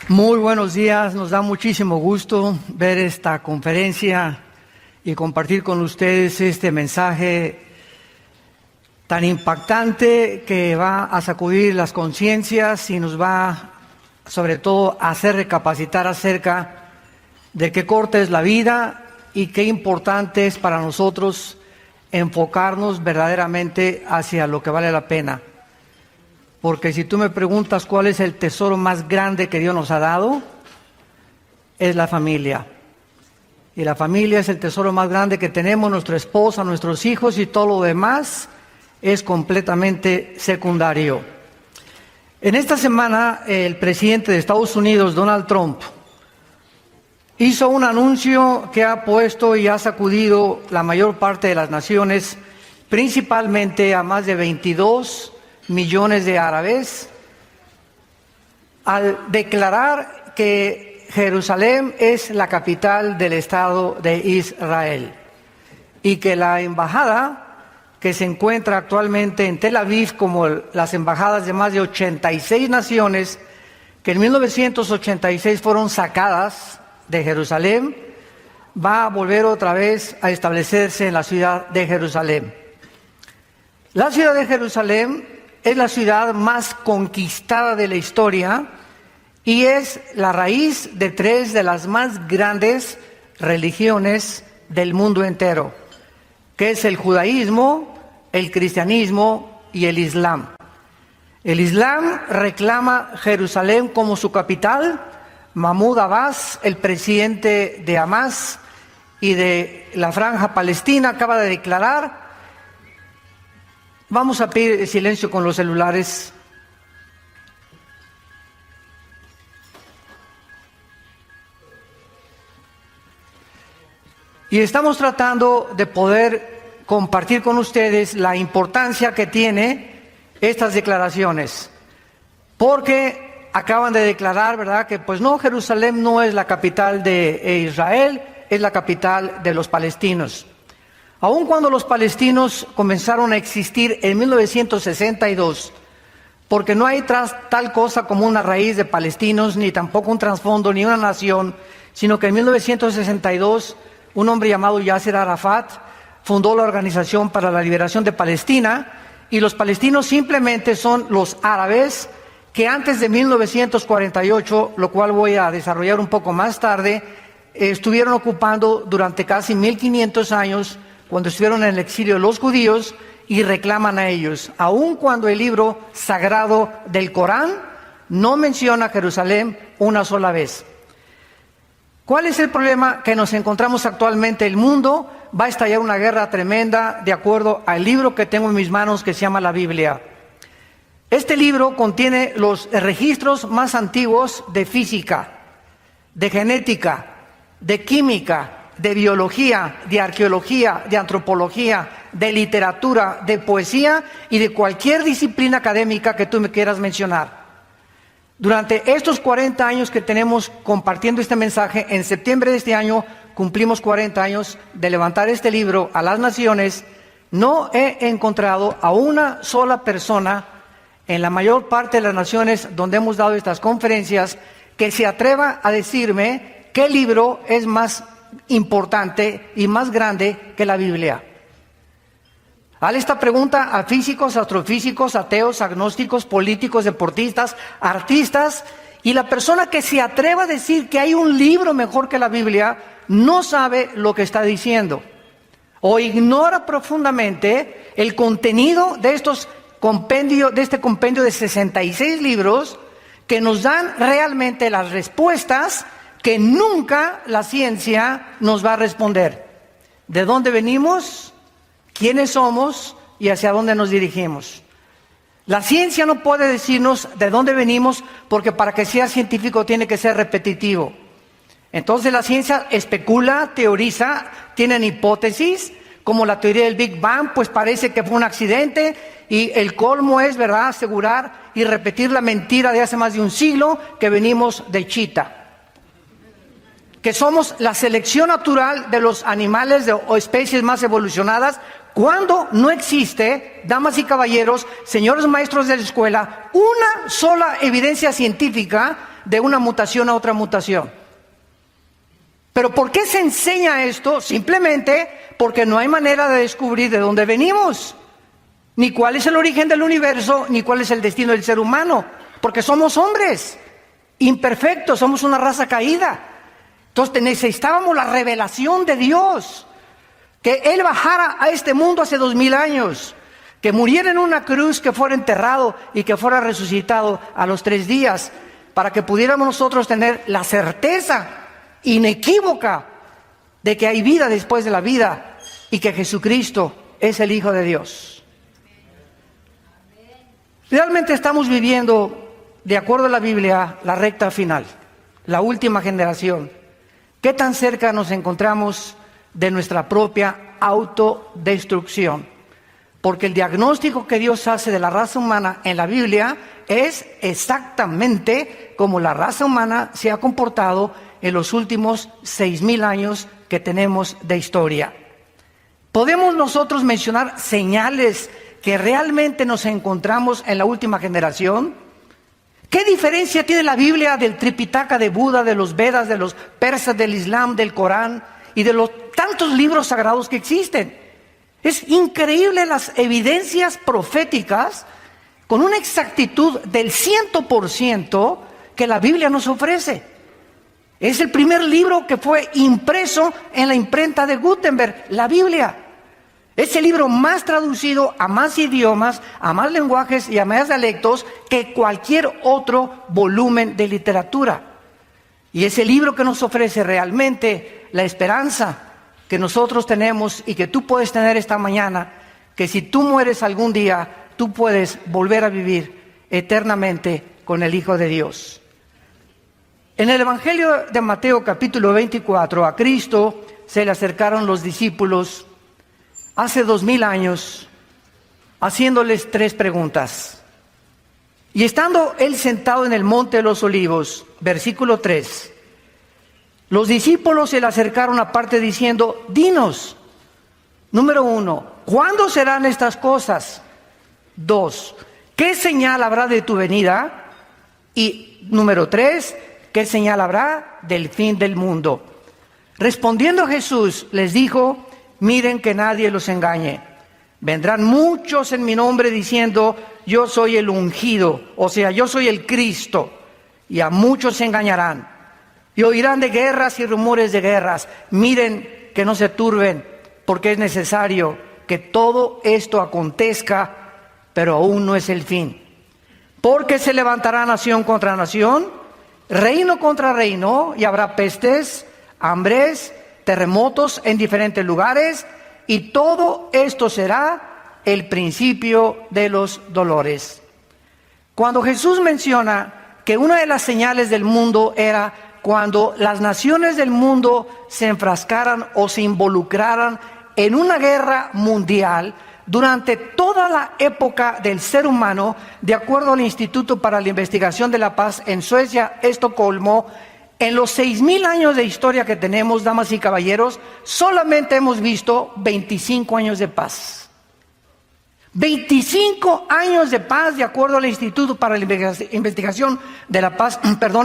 Muy buenos días, nos da muchísimo gusto ver esta conferencia y compartir con ustedes este mensaje tan impactante que va a sacudir las conciencias y nos va sobre todo a hacer recapacitar acerca de qué corta es la vida y qué importante es para nosotros enfocarnos verdaderamente hacia lo que vale la pena. Porque si tú me preguntas cuál es el tesoro más grande que Dios nos ha dado, es la familia. Y la familia es el tesoro más grande que tenemos, nuestra esposa, nuestros hijos y todo lo demás es completamente secundario. En esta semana, el presidente de Estados Unidos, Donald Trump, hizo un anuncio que ha puesto y ha sacudido la mayor parte de las naciones, principalmente a más de 22 millones de árabes, al declarar que Jerusalén es la capital del Estado de Israel y que la embajada que se encuentra actualmente en Tel Aviv, como las embajadas de más de 86 naciones que en 1986 fueron sacadas de Jerusalén, va a volver otra vez a establecerse en la ciudad de Jerusalén. La ciudad de Jerusalén es la ciudad más conquistada de la historia y es la raíz de tres de las más grandes religiones del mundo entero, que es el judaísmo, el cristianismo y el islam. El islam reclama Jerusalén como su capital. Mahmoud Abbas, el presidente de Hamas y de la Franja Palestina, acaba de declarar. Vamos a pedir silencio con los celulares. Y estamos tratando de poder compartir con ustedes la importancia que tiene estas declaraciones. Porque acaban de declarar, ¿verdad?, que pues no, Jerusalén no es la capital de Israel, es la capital de los palestinos. Aun cuando los palestinos comenzaron a existir en 1962, porque no hay tal cosa como una raíz de palestinos, ni tampoco un trasfondo, ni una nación, sino que en 1962 un hombre llamado Yasser Arafat fundó la Organización para la Liberación de Palestina, y los palestinos simplemente son los árabes que antes de 1948, lo cual voy a desarrollar un poco más tarde, estuvieron ocupando durante casi 1500 años cuando estuvieron en el exilio los judíos, y reclaman a ellos, aun cuando el libro sagrado del Corán no menciona Jerusalén una sola vez. ¿Cuál es el problema que nos encontramos actualmente? El mundo va a estallar una guerra tremenda de acuerdo al libro que tengo en mis manos que se llama la Biblia. Este libro contiene los registros más antiguos de física, de genética, de química, de biología, de arqueología, de antropología, de literatura, de poesía y de cualquier disciplina académica que tú me quieras mencionar. Durante estos 40 años que tenemos compartiendo este mensaje, en septiembre de este año cumplimos 40 años de levantar este libro a las naciones, no he encontrado a una sola persona en la mayor parte de las naciones donde hemos dado estas conferencias que se atreva a decirme qué libro es más importante y más grande que la Biblia. Hale esta pregunta a físicos, astrofísicos, ateos, agnósticos, políticos, deportistas, artistas, y la persona que se atreva a decir que hay un libro mejor que la Biblia no sabe lo que está diciendo o ignora profundamente el contenido de este compendio de 66 libros que nos dan realmente las respuestas que nunca la ciencia nos va a responder. ¿De dónde venimos? ¿Quiénes somos? ¿Y hacia dónde nos dirigimos? La ciencia no puede decirnos de dónde venimos, porque para que sea científico tiene que ser repetitivo. Entonces la ciencia especula, teoriza, tienen hipótesis, como la teoría del Big Bang, pues parece que fue un accidente, y el colmo es, ¿verdad?, asegurar y repetir la mentira de hace más de un siglo, que venimos de Chita, que somos la selección natural de los animales o especies más evolucionadas, cuando no existe, damas y caballeros, señores maestros de la escuela, una sola evidencia científica de una mutación a otra mutación. ¿Pero por qué se enseña esto? Simplemente porque no hay manera de descubrir de dónde venimos, ni cuál es el origen del universo, ni cuál es el destino del ser humano, porque somos hombres imperfectos, somos una raza caída. Entonces necesitábamos la revelación de Dios, que Él bajara a este mundo hace 2000 años, que muriera en una cruz, que fuera enterrado y que fuera resucitado a los 3 días, para que pudiéramos nosotros tener la certeza inequívoca de que hay vida después de la vida y que Jesucristo es el Hijo de Dios. Realmente estamos viviendo, de acuerdo a la Biblia, la recta final, la última generación. ¿Qué tan cerca nos encontramos de nuestra propia autodestrucción? Porque el diagnóstico que Dios hace de la raza humana en la Biblia es exactamente como la raza humana se ha comportado en los últimos 6000 años que tenemos de historia. ¿Podemos nosotros mencionar señales que realmente nos encontramos en la última generación? ¿Qué diferencia tiene la Biblia del Tripitaka de Buda, de los Vedas, de los persas, del Islam, del Corán y de los tantos libros sagrados que existen? Es increíble las evidencias proféticas con una exactitud del 100% que la Biblia nos ofrece. Es el primer libro que fue impreso en la imprenta de Gutenberg, la Biblia. Es el libro más traducido a más idiomas, a más lenguajes y a más dialectos que cualquier otro volumen de literatura. Y es el libro que nos ofrece realmente la esperanza que nosotros tenemos y que tú puedes tener esta mañana, que si tú mueres algún día, tú puedes volver a vivir eternamente con el Hijo de Dios. En el Evangelio de Mateo capítulo 24, a Cristo se le acercaron los discípulos hace 2000 años, haciéndoles 3 preguntas. Y estando él sentado en el monte de los olivos, versículo 3, los discípulos se le acercaron aparte diciendo, dinos, número 1, ¿cuándo serán estas cosas? 2, ¿qué señal habrá de tu venida? Y número 3, ¿qué señal habrá del fin del mundo? Respondiendo Jesús les dijo, miren que nadie los engañe. Vendrán muchos en mi nombre diciendo, yo soy el ungido, o sea, yo soy el Cristo, y a muchos se engañarán. Y oirán de guerras y rumores de guerras. Miren que no se turben, porque es necesario que todo esto acontezca, pero aún no es el fin. Porque se levantará nación contra nación, reino contra reino, y habrá pestes, hambres, terremotos en diferentes lugares, y todo esto será el principio de los dolores. Cuando Jesús menciona que una de las señales del mundo era cuando las naciones del mundo se enfrascaran o se involucraran en una guerra mundial, durante toda la época del ser humano, de acuerdo al Instituto para la Investigación de la Paz en Suecia, Estocolmo, en los 6000 años de historia que tenemos, damas y caballeros, solamente hemos visto 25 años de paz. 25 años de paz, de acuerdo al Instituto para la Investigación de la Paz,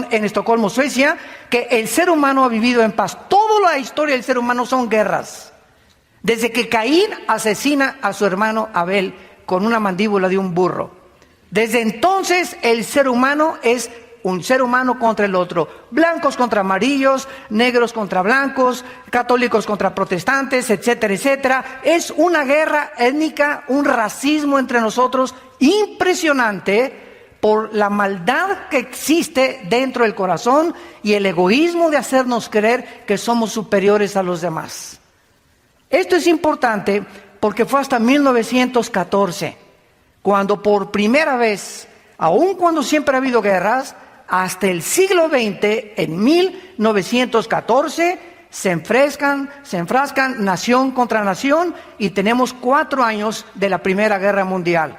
en Estocolmo, Suecia, que el ser humano ha vivido en paz. Toda la historia del ser humano son guerras. Desde que Caín asesina a su hermano Abel con una mandíbula de un burro. Desde entonces el ser humano es un ser humano contra el otro. Blancos contra amarillos, negros contra blancos, católicos contra protestantes, etcétera, etcétera. Es una guerra étnica, un racismo entre nosotros impresionante por la maldad que existe dentro del corazón y el egoísmo de hacernos creer que somos superiores a los demás. Esto es importante porque fue hasta 1914, cuando por primera vez, aun cuando siempre ha habido guerras, hasta el siglo XX, en 1914, se enfrascan nación contra nación y tenemos 4 años de la Primera Guerra Mundial.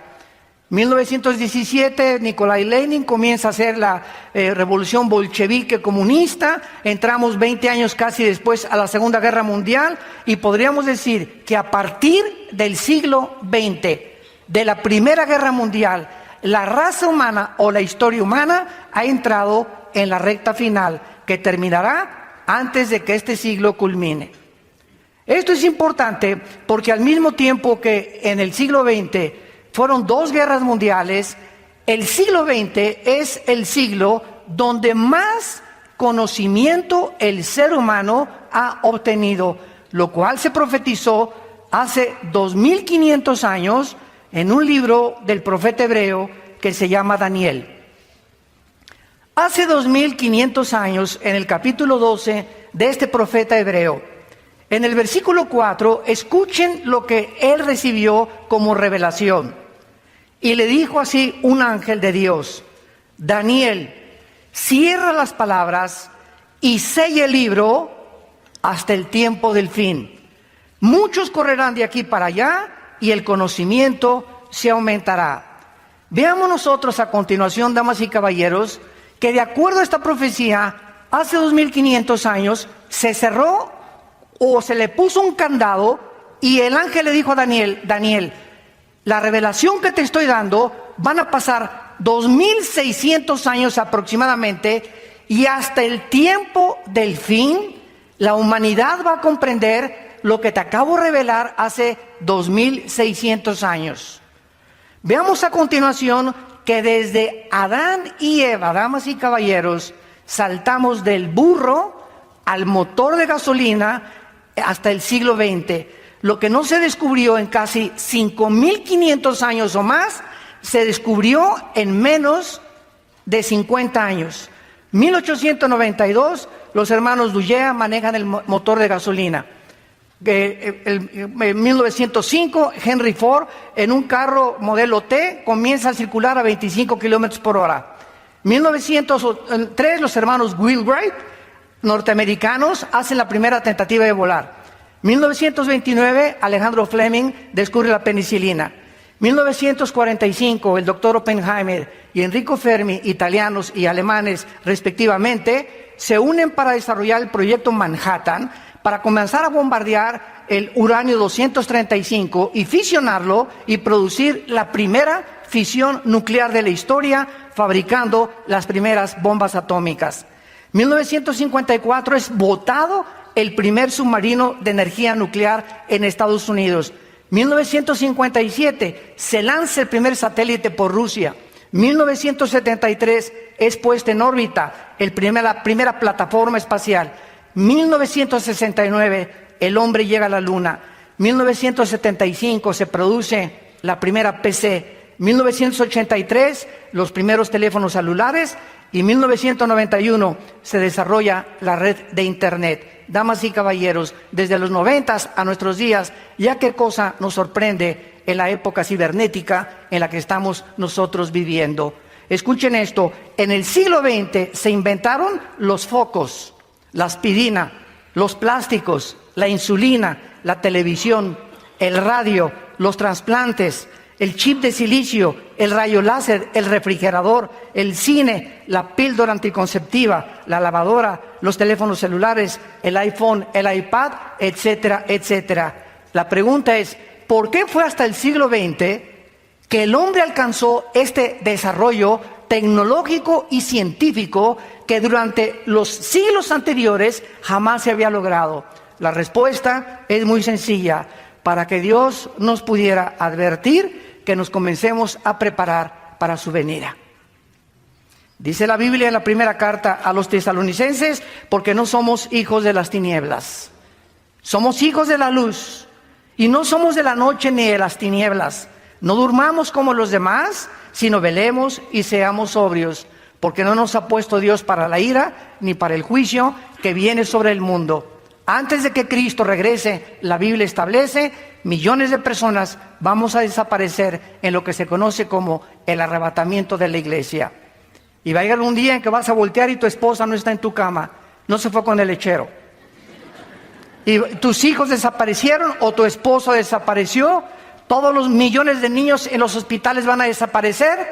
1917, Nikolai Lenin comienza a hacer la revolución bolchevique comunista. Entramos 20 años casi después a la Segunda Guerra Mundial y podríamos decir que a partir del siglo XX, de la Primera Guerra Mundial, la raza humana o la historia humana ha entrado en la recta final que terminará antes de que este siglo culmine. Esto es importante porque al mismo tiempo que en el siglo XX fueron 2 guerras mundiales, el siglo XX es el siglo donde más conocimiento el ser humano ha obtenido, lo cual se profetizó hace 2500 años en un libro del profeta hebreo que se llama Daniel. Hace 2500 años, en el capítulo 12 de este profeta hebreo, en el versículo 4, escuchen lo que él recibió como revelación. Y le dijo así un ángel de Dios: Daniel, cierra las palabras y sella el libro hasta el tiempo del fin. Muchos correrán de aquí para allá y el conocimiento se aumentará. Veamos nosotros a continuación, damas y caballeros, que de acuerdo a esta profecía, hace 2500 años se cerró o se le puso un candado y el ángel le dijo a Daniel: Daniel, la revelación que te estoy dando van a pasar 2600 años aproximadamente, y hasta el tiempo del fin la humanidad va a comprender lo que te acabo de revelar hace 2600 años. Veamos a continuación que desde Adán y Eva, damas y caballeros, saltamos del burro al motor de gasolina hasta el siglo XX. Lo que no se descubrió en casi 5500 años o más, se descubrió en menos de 50 años. 1892, los hermanos Dugea manejan el motor de gasolina. En 1905, Henry Ford, en un carro modelo T, comienza a circular a 25 kilómetros por hora. 1903, los hermanos Wheelwright, norteamericanos, hacen la primera tentativa de volar. 1929, Alejandro Fleming descubre la penicilina. 1945, el doctor Oppenheimer y Enrico Fermi, italianos y alemanes respectivamente, se unen para desarrollar el proyecto Manhattan, para comenzar a bombardear el uranio 235 y fisionarlo y producir la primera fisión nuclear de la historia, fabricando las primeras bombas atómicas. 1954 es botado el primer submarino de energía nuclear en Estados Unidos. 1957 se lanza el primer satélite por Rusia. 1973 es puesta en órbita la primera plataforma espacial. 1969 el hombre llega a la luna. 1975 se produce la primera PC. 1983 los primeros teléfonos celulares y 1991 se desarrolla la red de Internet. Damas y caballeros, desde los 90 a nuestros días, ya qué cosa nos sorprende en la época cibernética en la que estamos nosotros viviendo. Escuchen esto: en el siglo XX se inventaron los focos, la aspirina, los plásticos, la insulina, la televisión, el radio, los trasplantes, el chip de silicio, el rayo láser, el refrigerador, el cine, la píldora anticonceptiva, la lavadora, los teléfonos celulares, el iPhone, el iPad, etcétera, etcétera. La pregunta es, ¿por qué fue hasta el siglo XX que el hombre alcanzó este desarrollo tecnológico y científico que durante los siglos anteriores jamás se había logrado? La respuesta es muy sencilla: para que Dios nos pudiera advertir que nos comencemos a preparar para su venida. Dice la Biblia en la primera carta a los tesalonicenses: porque no somos hijos de las tinieblas, somos hijos de la luz, y no somos de la noche ni de las tinieblas. No durmamos como los demás, sino velemos y seamos sobrios, porque no nos ha puesto Dios para la ira, ni para el juicio que viene sobre el mundo. Antes de que Cristo regrese, la Biblia establece, millones de personas vamos a desaparecer en lo que se conoce como el arrebatamiento de la iglesia. Y va a llegar un día en que vas a voltear y tu esposa no está en tu cama, no se fue con el lechero. Y tus hijos desaparecieron o tu esposo desapareció. Todos los millones de niños en los hospitales van a desaparecer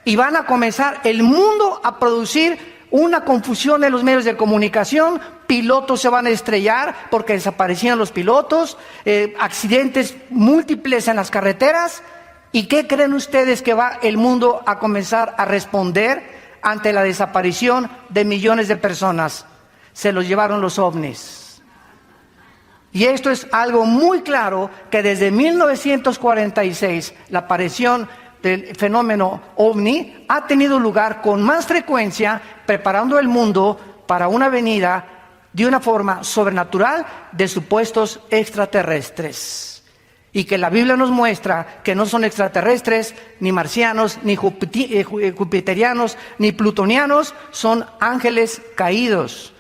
y van a comenzar el mundo a producir una confusión en los medios de comunicación. Pilotos se van a estrellar porque desaparecieron los pilotos, accidentes múltiples en las carreteras. ¿Y qué creen ustedes que va el mundo a comenzar a responder ante la desaparición de millones de personas. Se los llevaron los ovnis. Y esto es algo muy claro, que desde 1946 la aparición del fenómeno ovni ha tenido lugar con más frecuencia, preparando el mundo para una venida de una forma sobrenatural de supuestos extraterrestres. Y que la Biblia nos muestra que no son extraterrestres, ni marcianos, ni jupiterianos, ni plutonianos, son ángeles caídos,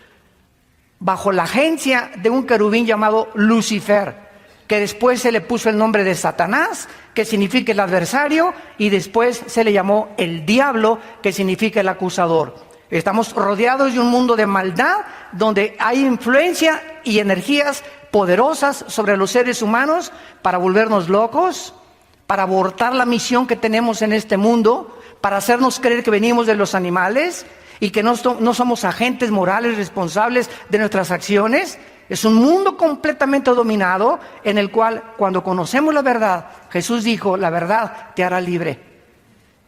bajo la agencia de un querubín llamado Lucifer, que después se le puso el nombre de Satanás, que significa el adversario, y después se le llamó el diablo, que significa el acusador. Estamos rodeados de un mundo de maldad, donde hay influencia y energías poderosas sobre los seres humanos para volvernos locos, para abortar la misión que tenemos en este mundo, para hacernos creer que venimos de los animales y que no somos agentes morales responsables de nuestras acciones. Es un mundo completamente dominado, en el cual, cuando conocemos la verdad, Jesús dijo, la verdad te hará libre.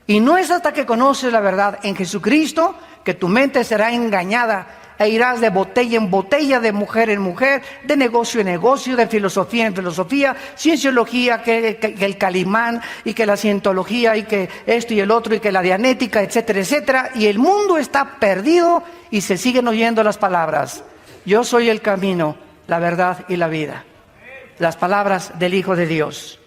Y no es hasta que conoces la verdad en Jesucristo que tu mente será engañada e irás de botella en botella, de mujer en mujer, de negocio en negocio, de filosofía en filosofía, cienciología, que el Calimán, y que la cientología, y que esto y el otro, y que la dianética, etcétera, etcétera. Y el mundo está perdido y se siguen oyendo las palabras: yo soy el camino, la verdad y la vida. Las palabras del Hijo de Dios.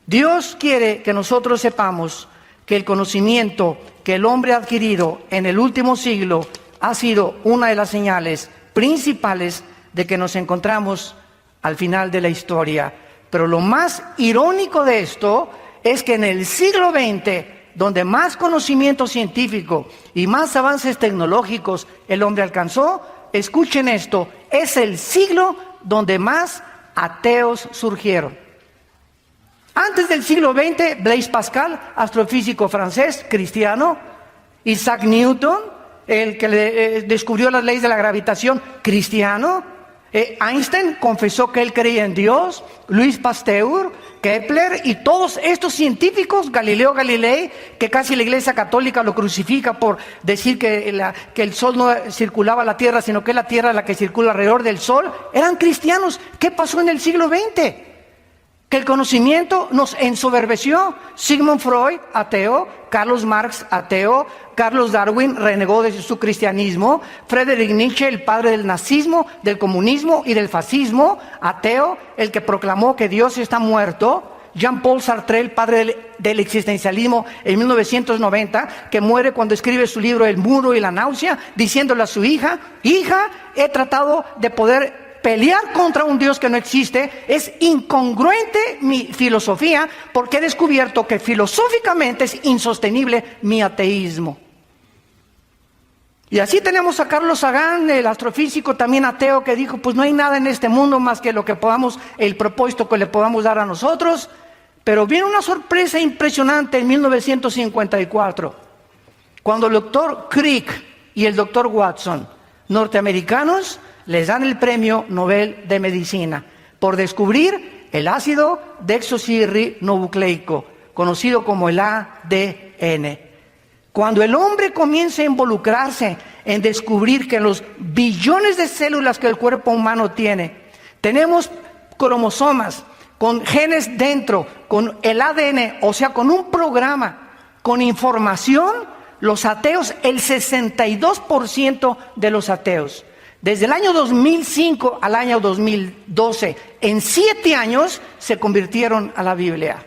Dios quiere que nosotros sepamos que el conocimiento que el hombre ha adquirido en el último siglo ha sido una de las señales principales de que nos encontramos al final de la historia. Pero lo más irónico de esto es que en el siglo XX, donde más conocimiento científico y más avances tecnológicos el hombre alcanzó, escuchen esto, es el siglo donde más ateos surgieron. Antes del siglo XX, Blaise Pascal, astrofísico francés, cristiano; Isaac Newton, el que descubrió las leyes de la gravitación, cristiano; Einstein confesó que él creía en Dios; Louis Pasteur, Kepler y todos estos científicos, Galileo Galilei, que casi la Iglesia Católica lo crucifica por decir que el Sol no circulaba la Tierra, sino que es la Tierra la que circula alrededor del Sol, eran cristianos. ¿Qué pasó en el siglo XX? Que el conocimiento nos ensoberbeció. Sigmund Freud, ateo; Carlos Marx, ateo; Carlos Darwin renegó de su cristianismo; Friedrich Nietzsche, el padre del nazismo, del comunismo y del fascismo, ateo, el que proclamó que Dios está muerto; Jean-Paul Sartre, el padre del existencialismo, en 1990, que muere cuando escribe su libro El muro y la náusea, diciéndole a su hija: hija, he tratado de poder pelear contra un Dios que no existe. Es incongruente mi filosofía, porque he descubierto que filosóficamente es insostenible mi ateísmo. Y así tenemos a Carlos Sagan, el astrofísico también ateo, que dijo, pues no hay nada en este mundo más que lo que podamos, el propósito que le podamos dar a nosotros. Pero viene una sorpresa impresionante en 1954, cuando el doctor Crick y el doctor Watson, norteamericanos, les dan el premio Nobel de Medicina por descubrir el ácido desoxirribonucleico, conocido como el ADN. Cuando el hombre comienza a involucrarse en descubrir que en los billones de células que el cuerpo humano tiene, tenemos cromosomas con genes dentro, con el ADN, o sea, con un programa, con información, los ateos, el 62% de los ateos, desde el año 2005 al año 2012, en 7 años, se convirtieron a la Biblia.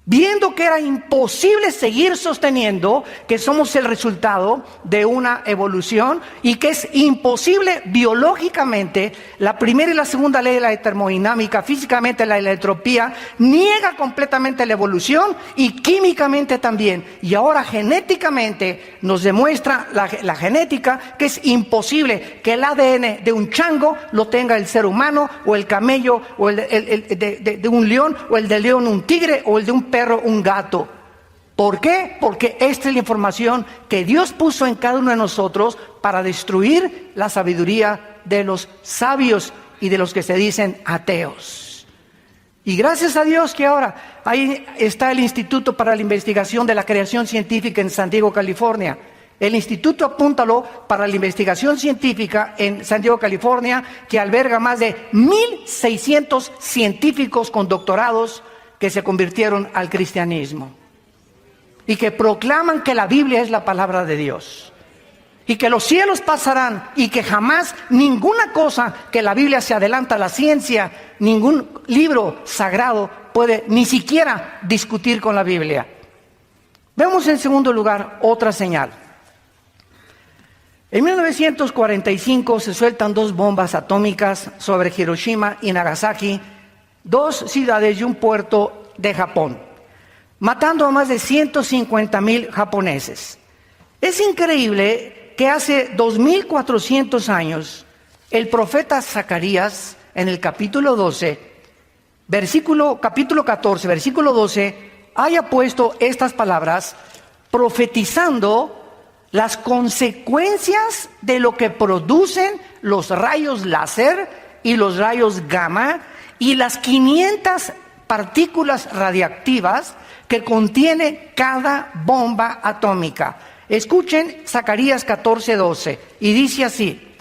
Viendo que era imposible seguir sosteniendo que somos el resultado de una evolución y que es imposible biológicamente, la primera y la segunda ley de la termodinámica, físicamente la entropía, niega completamente la evolución, y químicamente también. Y ahora genéticamente nos demuestra la genética que es imposible que el ADN de un chango lo tenga el ser humano, o el camello, o el de un león, o el del león un tigre, o el de un perro, un gato. ¿Por qué? Porque esta es la información que Dios puso en cada uno de nosotros para destruir la sabiduría de los sabios y de los que se dicen ateos. Y gracias a Dios que ahora ahí está el Instituto para la Investigación de la Creación Científica en San Diego, California. El Instituto, apúntalo, para la Investigación Científica en San Diego, California, que alberga más de 1,600 científicos con doctorados que se convirtieron al cristianismo y que proclaman que la Biblia es la palabra de Dios y que los cielos pasarán y que jamás ninguna cosa que la Biblia se adelanta a la ciencia, ningún libro sagrado puede ni siquiera discutir con la Biblia. Vemos en segundo lugar otra señal. En 1945 se sueltan 2 bombas atómicas sobre Hiroshima y Nagasaki, 2 ciudades y un puerto de Japón, matando a más de 150,000 japoneses. Es increíble que hace 2,400 años el profeta Zacarías, en el capítulo 12, capítulo 14, versículo 12, haya puesto estas palabras profetizando las consecuencias de lo que producen los rayos láser y los rayos gamma y las 500 partículas radiactivas que contiene cada bomba atómica. Escuchen Zacarías 14:12 y dice así: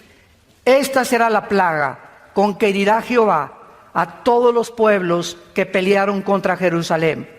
esta será la plaga con que herirá Jehová a todos los pueblos que pelearon contra Jerusalén.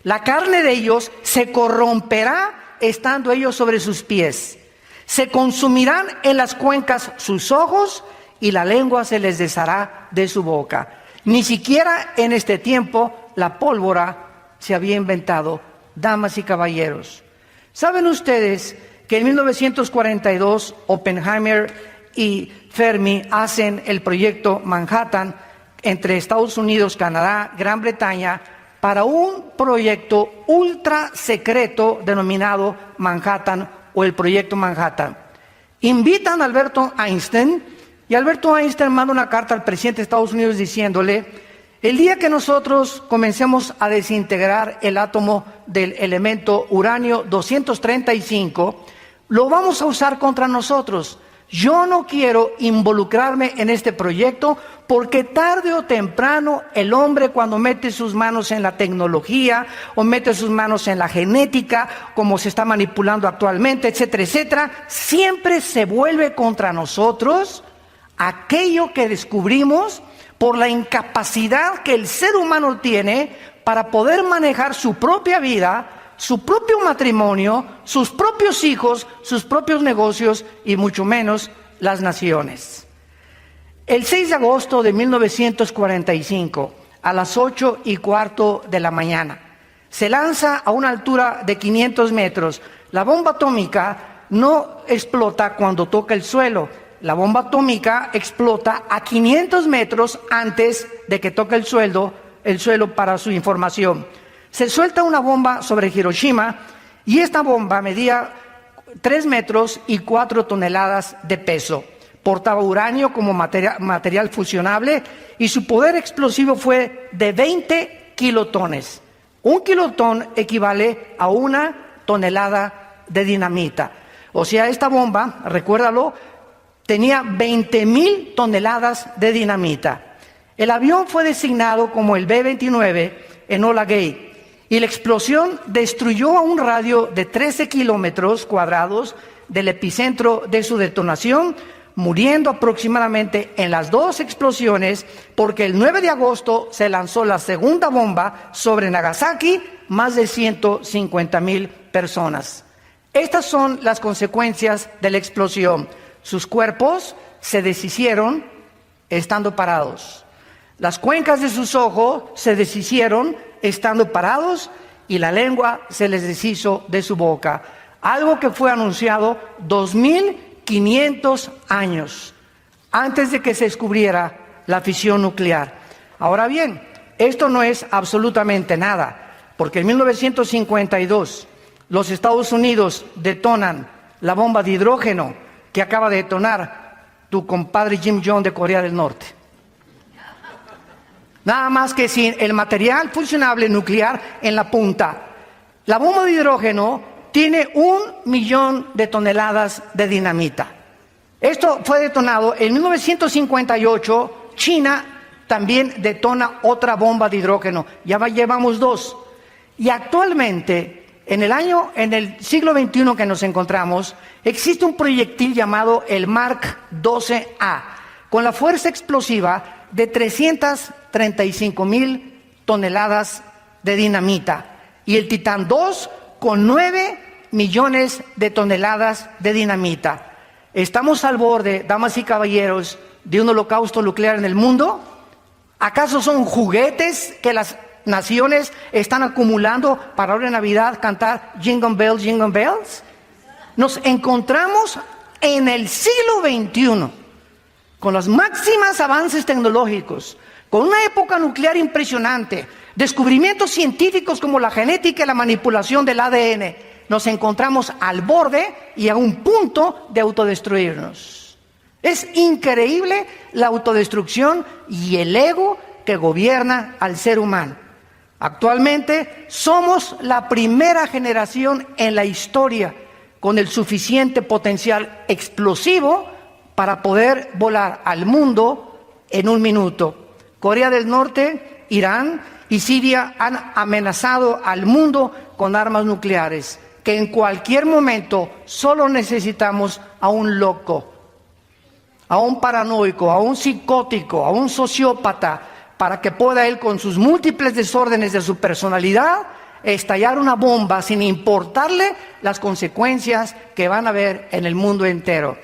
La carne de ellos se corromperá estando ellos sobre sus pies. Se consumirán en las cuencas sus ojos y la lengua se les deshará de su boca. Ni siquiera en este tiempo la pólvora se había inventado. Damas y caballeros, ¿saben ustedes que en 1942 Oppenheimer y Fermi hacen el proyecto Manhattan entre Estados Unidos, Canadá, Gran Bretaña, para un proyecto ultra secreto denominado Manhattan o el proyecto Manhattan? Invitan a Alberto Einstein y Alberto Einstein manda una carta al presidente de Estados Unidos diciéndole: el día que nosotros comencemos a desintegrar el átomo del elemento uranio 235, lo vamos a usar contra nosotros. Yo no quiero involucrarme en este proyecto porque tarde o temprano el hombre, cuando mete sus manos en la tecnología o mete sus manos en la genética, como se está manipulando actualmente, etcétera, etcétera, siempre se vuelve contra nosotros aquello que descubrimos por la incapacidad que el ser humano tiene para poder manejar su propia vida, su propio matrimonio, sus propios hijos, sus propios negocios y mucho menos las naciones. El 6 de agosto de 1945, a las 8:15 de la mañana, se lanza a una altura de 500 metros. La bomba atómica no explota cuando toca el suelo. La bomba atómica explota a 500 metros antes de que toque el suelo, para su información. Se suelta una bomba sobre Hiroshima y esta bomba medía 3 metros y 4 toneladas de peso. Portaba uranio como material fusionable y su poder explosivo fue de 20 kilotones. Un kilotón equivale a 1 tonelada de dinamita. O sea, esta bomba, recuérdalo, tenía 20,000 toneladas de dinamita. El avión fue designado como el B-29 Enola Gay y la explosión destruyó a un radio de 13 kilómetros cuadrados del epicentro de su detonación, muriendo aproximadamente en las 2 explosiones, porque el 9 de agosto se lanzó la segunda bomba sobre Nagasaki, más de 150,000 personas. Estas son las consecuencias de la explosión. Sus cuerpos se deshicieron estando parados. Las cuencas de sus ojos se deshicieron estando parados y la lengua se les deshizo de su boca. Algo que fue anunciado 2,500 años antes de que se descubriera la fisión nuclear. Ahora bien, esto no es absolutamente nada, porque en 1952 los Estados Unidos detonan la bomba de hidrógeno que acaba de detonar tu compadre Kim Jong de Corea del Norte. Nada más que sin el material fusionable nuclear en la punta. La bomba de hidrógeno tiene 1,000,000 de toneladas de dinamita. Esto fue detonado en 1958. China también detona otra bomba de hidrógeno. Llevamos 2. Y actualmente, en el siglo XXI que nos encontramos, existe un proyectil llamado el Mark 12A, con la fuerza explosiva de 335,000 toneladas de dinamita. Y el Titán 2 con 9 millones de toneladas de dinamita. ¿Estamos al borde, damas y caballeros, de un holocausto nuclear en el mundo? ¿Acaso son juguetes que las naciones están acumulando para ahora en Navidad cantar Jingle Bells, Jingle Bells? Nos encontramos en el siglo XXI, con los máximos avances tecnológicos, con una época nuclear impresionante, descubrimientos científicos como la genética y la manipulación del ADN. Nos encontramos al borde y a un punto de autodestruirnos. Es increíble la autodestrucción y el ego que gobierna al ser humano. Actualmente somos la primera generación en la historia con el suficiente potencial explosivo para poder volar al mundo en un minuto. Corea del Norte, Irán y Siria han amenazado al mundo con armas nucleares, que en cualquier momento solo necesitamos a un loco, a un paranoico, a un psicótico, a un sociópata, para que pueda él, con sus múltiples desórdenes de su personalidad, estallar una bomba sin importarle las consecuencias que van a haber en el mundo entero.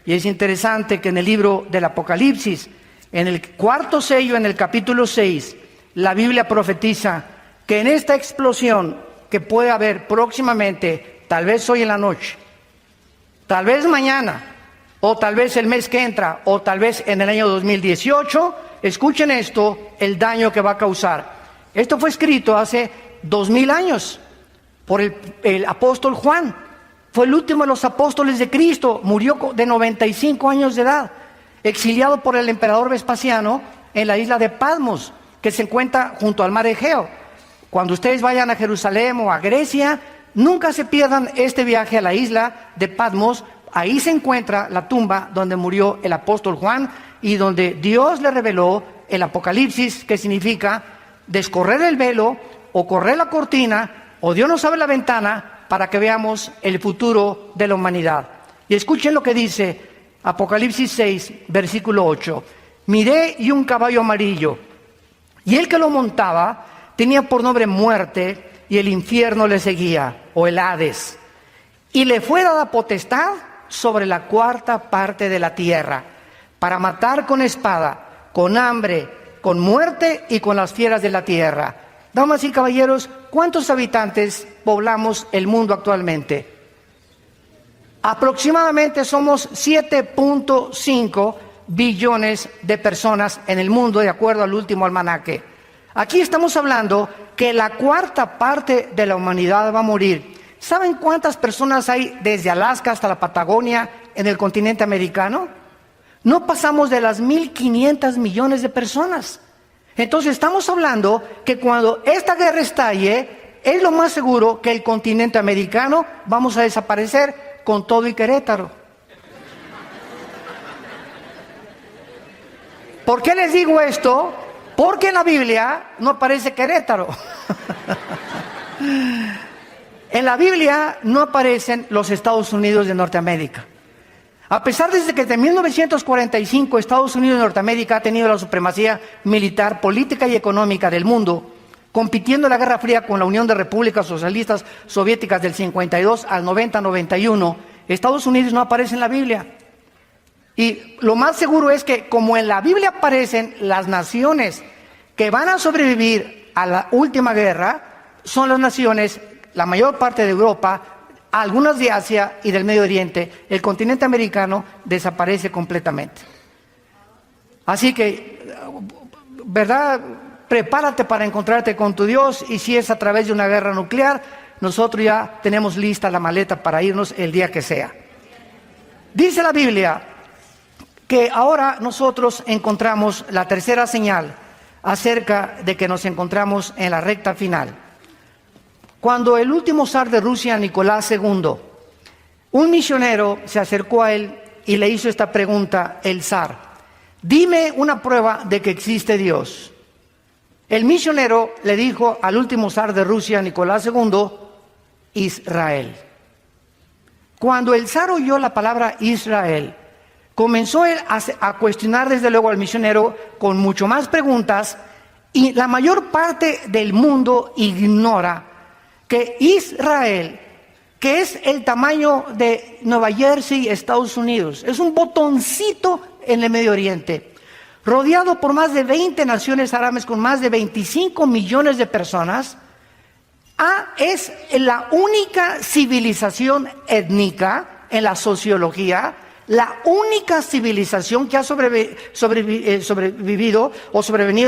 Y es interesante que en el libro del Apocalipsis, en el 4.º sello, en el capítulo 6, la Biblia profetiza que en esta explosión que puede haber próximamente, tal vez hoy en la noche, tal vez mañana, o tal vez el mes que entra, o tal vez en el año 2018, escuchen esto, el daño que va a causar. Esto fue escrito hace 2000 años por el apóstol Juan. Fue el último de los apóstoles de Cristo, murió de 95 años de edad, exiliado por el emperador Vespasiano en la isla de Patmos, que se encuentra junto al mar Egeo. Cuando ustedes vayan a Jerusalén o a Grecia, nunca se pierdan este viaje a la isla de Patmos. Ahí se encuentra la tumba donde murió el apóstol Juan y donde Dios le reveló el Apocalipsis, que significa descorrer el velo o correr la cortina, o Dios nos abre la ventana para que veamos el futuro de la humanidad. Y escuchen lo que dice Apocalipsis 6, versículo 8. Miré y un caballo amarillo, y el que lo montaba tenía por nombre Muerte, y el infierno le seguía, o el Hades. Y le fue dada potestad sobre la 4ª parte de la tierra, para matar con espada, con hambre, con muerte y con las fieras de la tierra. Damas y caballeros, ¿cuántos habitantes poblamos el mundo actualmente? Aproximadamente somos 7.5 billones de personas en el mundo, de acuerdo al último almanaque. Aquí estamos hablando que la 4ª parte de la humanidad va a morir. ¿Saben cuántas personas hay desde Alaska hasta la Patagonia en el continente americano? No pasamos de las 1.500 millones de personas. Entonces estamos hablando que cuando esta guerra estalle, es lo más seguro que el continente americano vamos a desaparecer con todo y Querétaro. ¿Por qué les digo esto? Porque en la Biblia no aparece Querétaro. En la Biblia no aparecen los Estados Unidos de Norteamérica. A pesar de que desde 1945 Estados Unidos de Norteamérica ha tenido la supremacía militar, política y económica del mundo, compitiendo en la Guerra Fría con la Unión de Repúblicas Socialistas Soviéticas del 52 al 90-91, Estados Unidos no aparece en la Biblia. Y lo más seguro es que, como en la Biblia aparecen las naciones que van a sobrevivir a la última guerra, son las naciones, la mayor parte de Europa, algunas de Asia y del Medio Oriente. El continente americano desaparece completamente. Así que, ¿verdad? Prepárate para encontrarte con tu Dios, y si es a través de una guerra nuclear, nosotros ya tenemos lista la maleta para irnos el día que sea. Dice la Biblia que ahora nosotros encontramos la tercera señal acerca de que nos encontramos en la recta final. Cuando el último zar de Rusia, Nicolás II, un misionero se acercó a él y le hizo esta pregunta, el zar: dime una prueba de que existe Dios. El misionero le dijo al último zar de Rusia, Nicolás II, Israel. Cuando el zar oyó la palabra Israel, comenzó él a cuestionar desde luego al misionero con mucho más preguntas, y la mayor parte del mundo ignora que Israel, que es el tamaño de Nueva Jersey, Estados Unidos, es un botoncito en el Medio Oriente, rodeado por más de 20 naciones árabes con más de 25 millones de personas. Es la única civilización étnica en la sociología, la única civilización que ha sobrevenido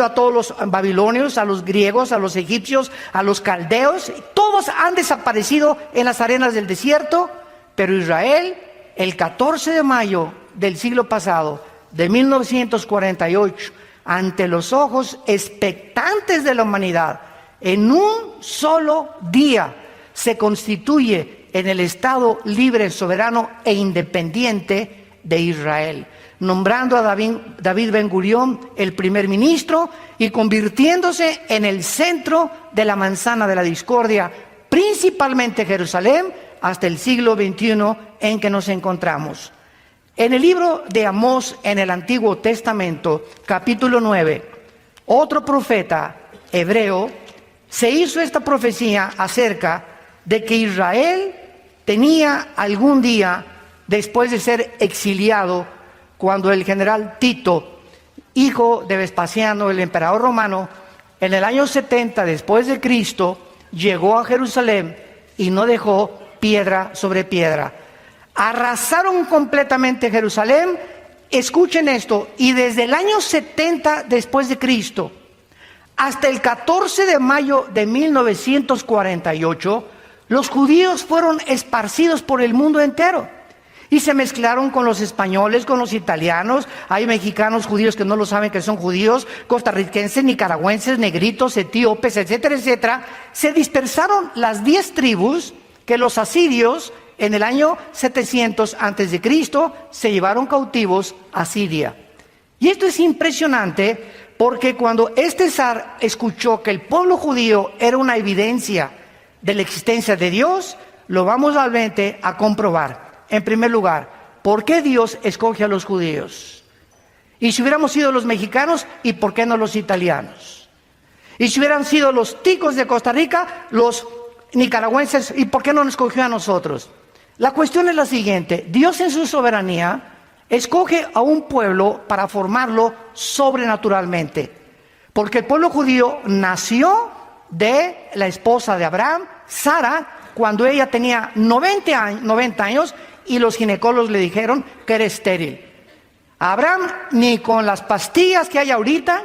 a todos los babilonios, a los griegos, a los egipcios, a los caldeos. Todos han desaparecido en las arenas del desierto, pero Israel, el 14 de mayo del siglo pasado, de 1948, ante los ojos expectantes de la humanidad, en un solo día se constituye en el Estado libre, soberano e independiente de Israel, nombrando a David Ben Gurión el primer ministro y convirtiéndose en el centro de la manzana de la discordia, principalmente Jerusalén, hasta el siglo XXI en que nos encontramos. En el libro de Amós, en el Antiguo Testamento, capítulo 9, otro profeta hebreo se hizo esta profecía acerca de que Israel tenía algún día, después de ser exiliado, cuando el general Tito, hijo de Vespasiano, el emperador romano, en el año 70 después de Cristo, llegó a Jerusalén y no dejó piedra sobre piedra. Arrasaron completamente Jerusalén. Escuchen esto, y desde el año 70 después de Cristo hasta el 14 de mayo de 1948, los judíos fueron esparcidos por el mundo entero y se mezclaron con los españoles, con los italianos. Hay mexicanos judíos que no lo saben que son judíos, costarricenses, nicaragüenses, negritos, etíopes, etcétera, etcétera. Se dispersaron las 10 tribus que los asirios en el año 700 antes de Cristo se llevaron cautivos a Siria. Y esto es impresionante, porque cuando este zar escuchó que el pueblo judío era una evidencia de la existencia de Dios, lo vamos realmente a comprobar. En primer lugar, ¿por qué Dios escoge a los judíos? Y si hubiéramos sido los mexicanos, ¿y por qué no los italianos? Y si hubieran sido los ticos de Costa Rica, los nicaragüenses, ¿y por qué no nos escogió a nosotros? La cuestión es la siguiente: Dios en su soberanía escoge a un pueblo para formarlo sobrenaturalmente, porque el pueblo judío nació de la esposa de Abraham, Sara, cuando ella tenía 90 años y los ginecólogos le dijeron que era estéril. Abraham, ni con las pastillas que hay ahorita,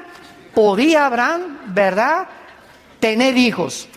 podía Abraham, ¿verdad?, tener hijos.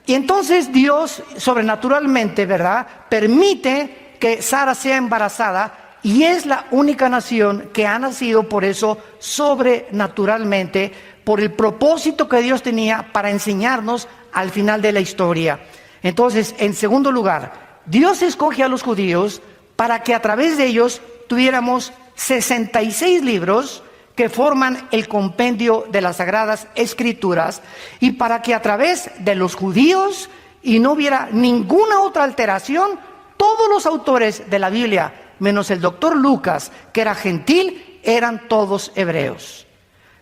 Y entonces Dios sobrenaturalmente, ¿verdad?, permite que Sara sea embarazada, y es la única nación que ha nacido por eso sobrenaturalmente, por el propósito que Dios tenía para enseñarnos al final de la historia. Entonces, en segundo lugar, Dios escoge a los judíos para que a través de ellos tuviéramos 66 libros que forman el compendio de las Sagradas Escrituras, y para que a través de los judíos, y no hubiera ninguna otra alteración, todos los autores de la Biblia, menos el doctor Lucas, que era gentil, eran todos hebreos.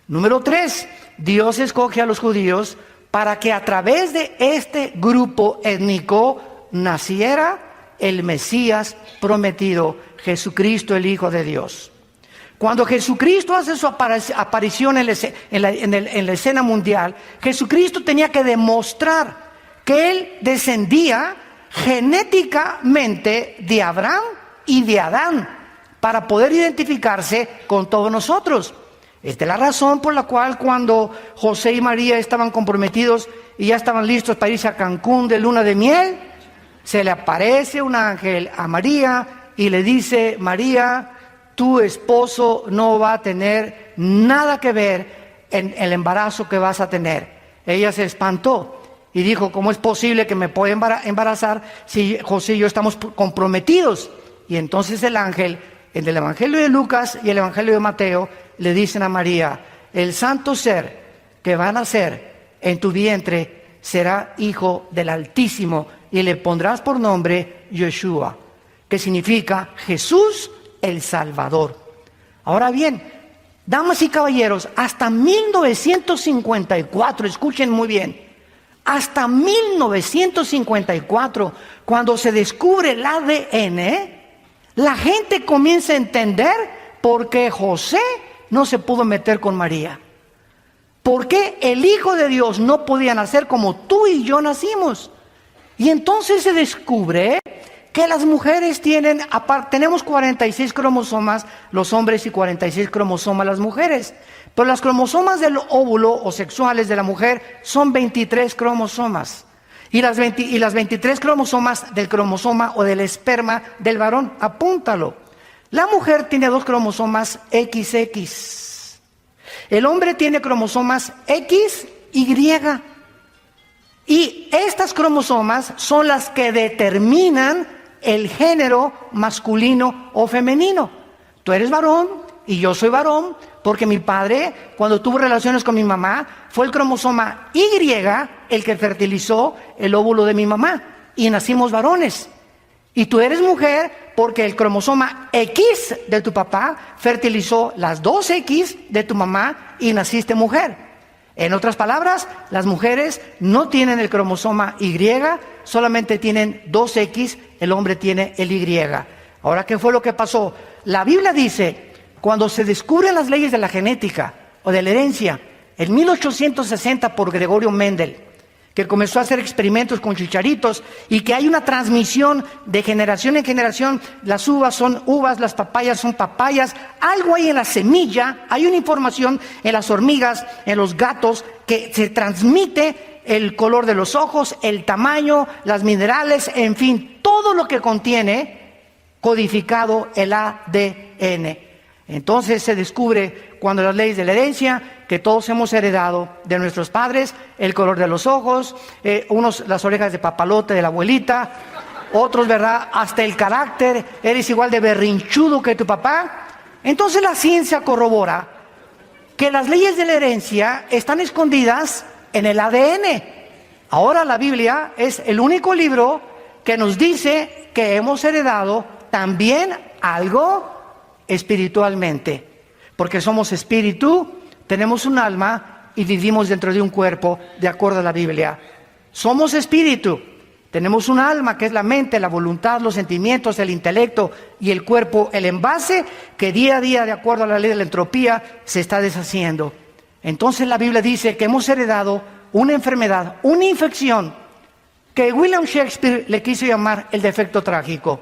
Número 3, Dios escoge a los judíos para que a través de este grupo étnico naciera el Mesías prometido, Jesucristo, el Hijo de Dios. Cuando Jesucristo hace su aparición en la escena mundial, Jesucristo tenía que demostrar que Él descendía genéticamente de Abraham y de Adán, para poder identificarse con todos nosotros. Esta es la razón por la cual cuando José y María estaban comprometidos y ya estaban listos para irse a Cancún de luna de miel, se le aparece un ángel a María y le dice: María, tu esposo no va a tener nada que ver en el embarazo que vas a tener. Ella se espantó y dijo: ¿cómo es posible que me pueda embarazar si José y yo estamos comprometidos? Y entonces el ángel, en el Evangelio de Lucas y el Evangelio de Mateo, le dicen a María: el santo ser que va a nacer en tu vientre será hijo del Altísimo y le pondrás por nombre Yeshua, que significa Jesús el Salvador. Ahora bien, damas y caballeros, hasta 1954, escuchen muy bien, hasta 1954, cuando se descubre el ADN, la gente comienza a entender por qué José no se pudo meter con María. ¿Por qué el Hijo de Dios no podía nacer como tú y yo nacimos? Y entonces se descubre que las mujeres tenemos 46 cromosomas los hombres y 46 cromosomas las mujeres. Pero las cromosomas del óvulo o sexuales de la mujer son 23 cromosomas. Y las 23 cromosomas del cromosoma o del esperma del varón, apúntalo. La mujer tiene 2 cromosomas XX. El hombre tiene cromosomas XY. Y estas cromosomas son las que determinan el género masculino o femenino. Tú eres varón y yo soy varón porque mi padre, cuando tuvo relaciones con mi mamá, fue el cromosoma Y el que fertilizó el óvulo de mi mamá y nacimos varones. Y tú eres mujer porque el cromosoma X de tu papá fertilizó las 2X de tu mamá y naciste mujer. En otras palabras, las mujeres no tienen el cromosoma Y, solamente tienen 2X, el hombre tiene el Y. Ahora, ¿qué fue lo que pasó? La Biblia dice, cuando se descubren las leyes de la genética o de la herencia, en 1860 por Gregorio Mendel, que comenzó a hacer experimentos con chicharitos y que hay una transmisión de generación en generación. Las uvas son uvas, las papayas son papayas. Algo hay en la semilla, hay una información en las hormigas, en los gatos, que se transmite el color de los ojos, el tamaño, las minerales, en fin, todo lo que contiene codificado el ADN. Entonces se descubre cuando las leyes de la herencia, que todos hemos heredado de nuestros padres, el color de los ojos, unos las orejas de papalote de la abuelita, otros, ¿verdad?, hasta el carácter, eres igual de berrinchudo que tu papá. Entonces la ciencia corrobora que las leyes de la herencia están escondidas en el ADN. Ahora la Biblia es el único libro que nos dice que hemos heredado también algo espiritualmente, porque somos espíritu, tenemos un alma y vivimos dentro de un cuerpo, de acuerdo a la Biblia. Somos espíritu, tenemos un alma que es la mente, la voluntad, los sentimientos, el intelecto y el cuerpo, el envase que día a día, de acuerdo a la ley de la entropía, se está deshaciendo. Entonces la Biblia dice que hemos heredado una enfermedad, una infección, que William Shakespeare le quiso llamar el defecto trágico.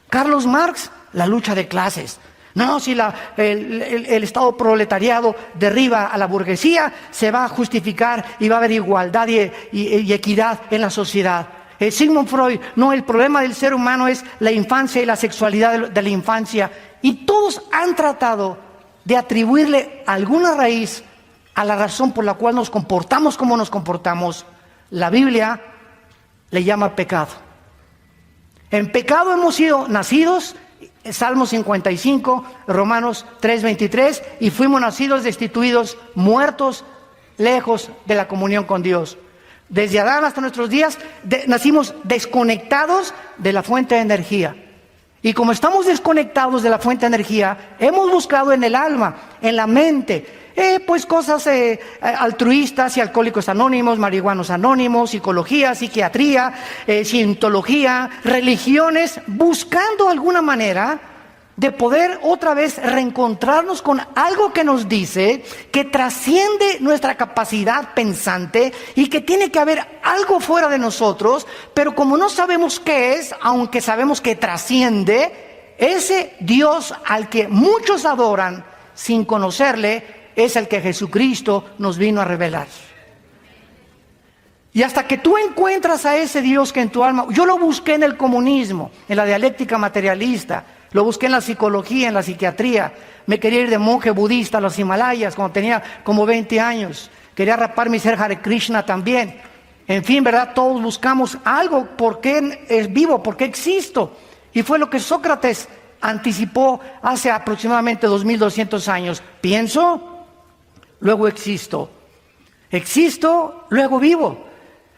Carlos Marx, la lucha de clases. No, si el Estado proletariado derriba a la burguesía, se va a justificar y va a haber igualdad y equidad en la sociedad. Sigmund Freud, no, el problema del ser humano es la infancia y la sexualidad de la infancia. Y todos han tratado de atribuirle alguna raíz a la razón por la cual nos comportamos como nos comportamos. La Biblia le llama pecado. En pecado hemos sido nacidos, Salmo 55, Romanos 3:23, y fuimos nacidos destituidos, muertos, lejos de la comunión con Dios. Desde Adán hasta nuestros días nacimos desconectados de la fuente de energía. Y como estamos desconectados de la fuente de energía, hemos buscado en el alma, en la mente, pues cosas altruistas y alcohólicos anónimos, marihuanos anónimos, psicología, psiquiatría, cientología, religiones, buscando alguna manera de poder otra vez reencontrarnos con algo que nos dice que trasciende nuestra capacidad pensante y que tiene que haber algo fuera de nosotros, pero como no sabemos qué es, aunque sabemos que trasciende, ese Dios al que muchos adoran sin conocerle, es el que Jesucristo nos vino a revelar. Y hasta que tú encuentras a ese Dios que en tu alma... Yo lo busqué en el comunismo, en la dialéctica materialista, lo busqué en la psicología, en la psiquiatría. Me quería ir de monje budista a los Himalayas cuando tenía como 20 años. Quería raparme y ser Hare Krishna también. En fin, ¿verdad? Todos buscamos algo. ¿Por qué es vivo? ¿Por qué existo? Y fue lo que Sócrates anticipó hace aproximadamente 2200 años. Pienso, luego existo. Existo, luego vivo.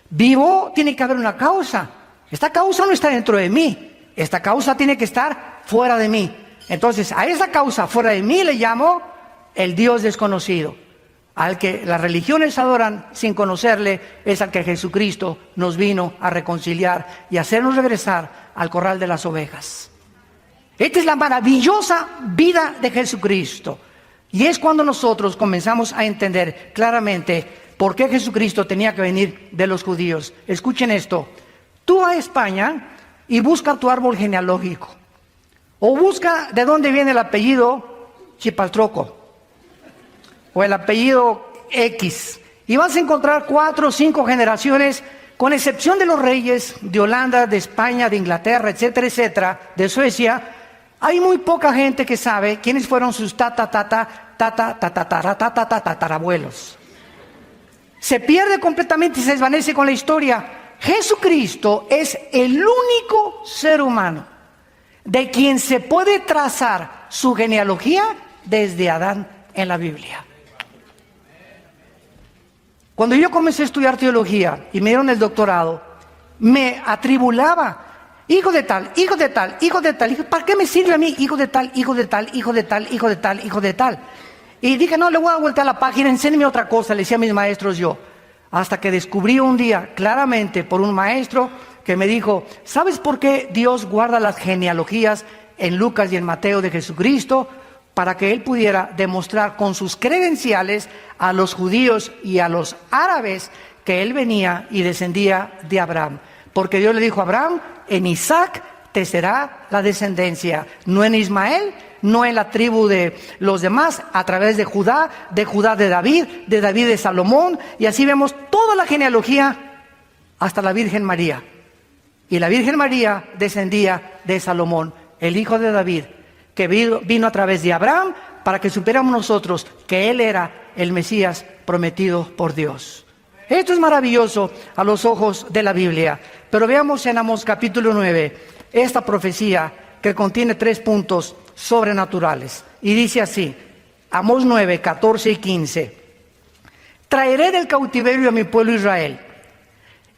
Vivo, tiene que haber una causa. Esta causa no está dentro de mí. Esta causa tiene que estar fuera de mí. Entonces, a esa causa fuera de mí le llamo el Dios desconocido. Al que las religiones adoran sin conocerle, es al que Jesucristo nos vino a reconciliar y hacernos regresar al corral de las ovejas. Esta es la maravillosa vida de Jesucristo. Y es cuando nosotros comenzamos a entender claramente por qué Jesucristo tenía que venir de los judíos. Escuchen esto. Tú vas a España y busca tu árbol genealógico. O busca de dónde viene el apellido Chipaltroco. O el apellido X. Y vas a encontrar 4 o 5 generaciones, con excepción de los reyes de Holanda, de España, de Inglaterra, etcétera, etcétera, de Suecia. Hay muy poca gente que sabe quiénes fueron sus tatarabuelos. Se pierde completamente y se desvanece con la historia. Jesucristo es el único ser humano de quien se puede trazar su genealogía desde Adán en la Biblia. Cuando yo comencé a estudiar teología y me dieron el doctorado, me atribulaba. Hijo de tal, hijo de tal, hijo de tal. ¿Para qué me sirve a mí? Hijo de tal, hijo de tal, hijo de tal, hijo de tal, hijo de tal. Y dije, no, le voy a voltear la página, enséñeme otra cosa, le decía a mis maestros yo. Hasta que descubrí un día claramente por un maestro que me dijo, ¿sabes por qué Dios guarda las genealogías en Lucas y en Mateo de Jesucristo? Para que Él pudiera demostrar con sus credenciales a los judíos y a los árabes que Él venía y descendía de Abraham. Porque Dios le dijo a Abraham, en Isaac te será la descendencia, no en Ismael, no en la tribu de los demás, a través de Judá de David de Salomón, y así vemos toda la genealogía hasta la Virgen María. Y la Virgen María descendía de Salomón, el hijo de David, que vino a través de Abraham para que supiéramos nosotros que Él era el Mesías prometido por Dios. Esto es maravilloso a los ojos de la Biblia. Pero veamos en Amós capítulo 9 esta profecía que contiene 3 puntos sobrenaturales. Y dice así, Amós 9, 14 y 15. Traeré del cautiverio a mi pueblo Israel.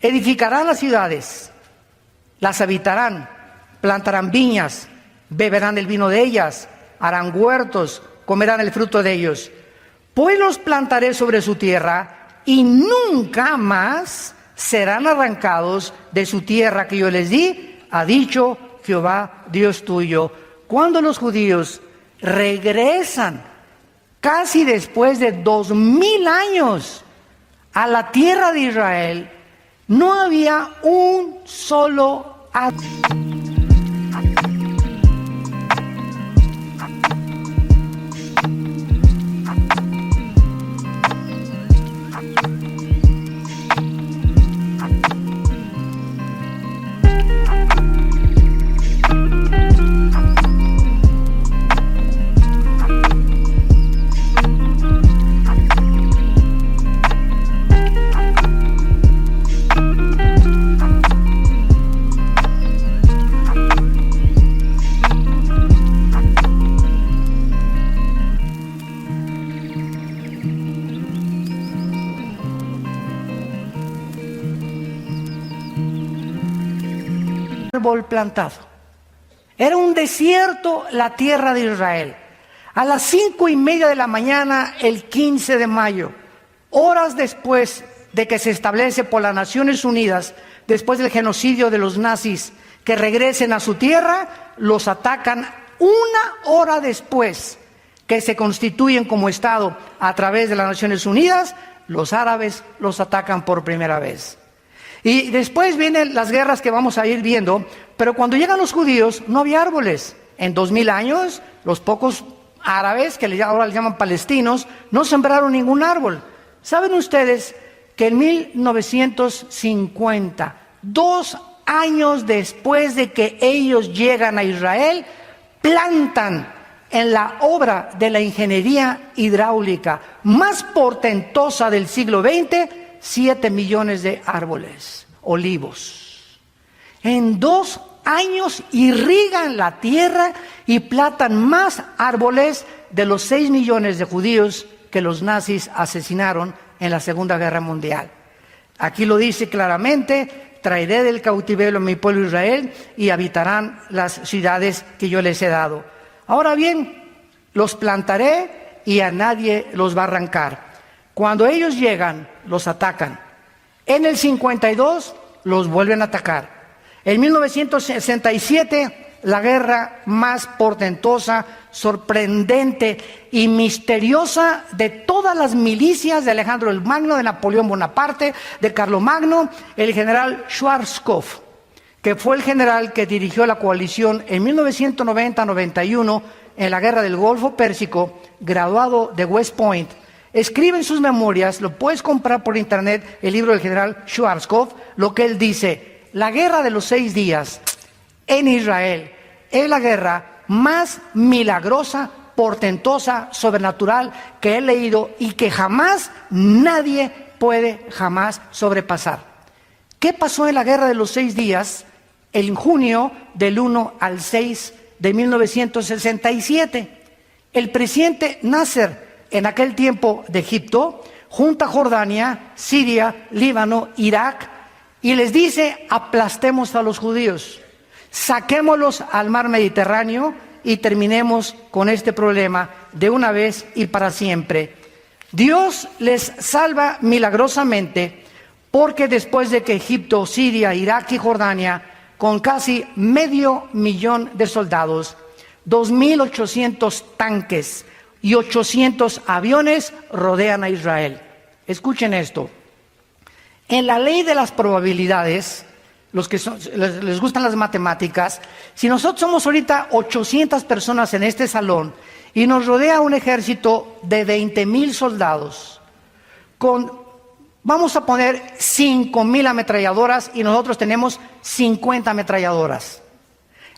Edificarán las ciudades, las habitarán, plantarán viñas, beberán el vino de ellas, harán huertos, comerán el fruto de ellos. Pues los plantaré sobre su tierra y nunca más serán arrancados de su tierra que yo les di, ha dicho Jehová Dios tuyo. Cuando los judíos regresan casi después de 2000 años a la tierra de Israel, no había un solo árbol plantado. Era un desierto la tierra de Israel. A las 5:30 de la mañana, el 15 de mayo, horas después de que se establece por las Naciones Unidas, después del genocidio de los nazis, que regresen a su tierra, los atacan 1 hora después que se constituyen como Estado a través de las Naciones Unidas. Los árabes los atacan por primera vez. Y después vienen las guerras que vamos a ir viendo, pero cuando llegan los judíos no había árboles. En 2000 años, los pocos árabes, que ahora les llaman palestinos, no sembraron ningún árbol. ¿Saben ustedes que en 1950, 2 años después de que ellos llegan a Israel, plantan en la obra de la ingeniería hidráulica más portentosa del siglo XX, 7 millones de árboles, olivos. En 2 años irrigan la tierra y plantan más árboles de los 6 millones de judíos que los nazis asesinaron en la Segunda Guerra Mundial. Aquí lo dice claramente: traeré del cautiverio a mi pueblo Israel y habitarán las ciudades que yo les he dado. Ahora bien, los plantaré y a nadie los va a arrancar. Cuando ellos llegan, los atacan. En el 52 los vuelven a atacar. En 1967, la guerra más portentosa, sorprendente y misteriosa de todas las milicias de Alejandro el Magno, de Napoleón Bonaparte, de Carlomagno, el general Schwarzkopf, que fue el general que dirigió la coalición en 1990-91 en la guerra del Golfo Pérsico, graduado de West Point, escribe en sus memorias, lo puedes comprar por internet, el libro del general Schwarzkopf, lo que él dice: la guerra de los 6 días en Israel es la guerra más milagrosa, portentosa, sobrenatural que he leído y que jamás nadie puede jamás sobrepasar. ¿Qué pasó en la guerra de los 6 días en junio del 1 al 6 de 1967? El presidente Nasser, en aquel tiempo de Egipto, junta Jordania, Siria, Líbano, Irak, y les dice: aplastemos a los judíos, saquémoslos al mar Mediterráneo y terminemos con este problema de una vez y para siempre. Dios les salva milagrosamente, porque después de que Egipto, Siria, Irak y Jordania, con casi 500,000 de soldados, 2.800 tanques y 800 aviones rodean a Israel. Escuchen esto. En la ley de las probabilidades, los que les gustan las matemáticas, si nosotros somos ahorita 800 personas en este salón y nos rodea un ejército de 20,000 soldados, vamos a poner 5,000 ametralladoras y nosotros tenemos 50 ametralladoras.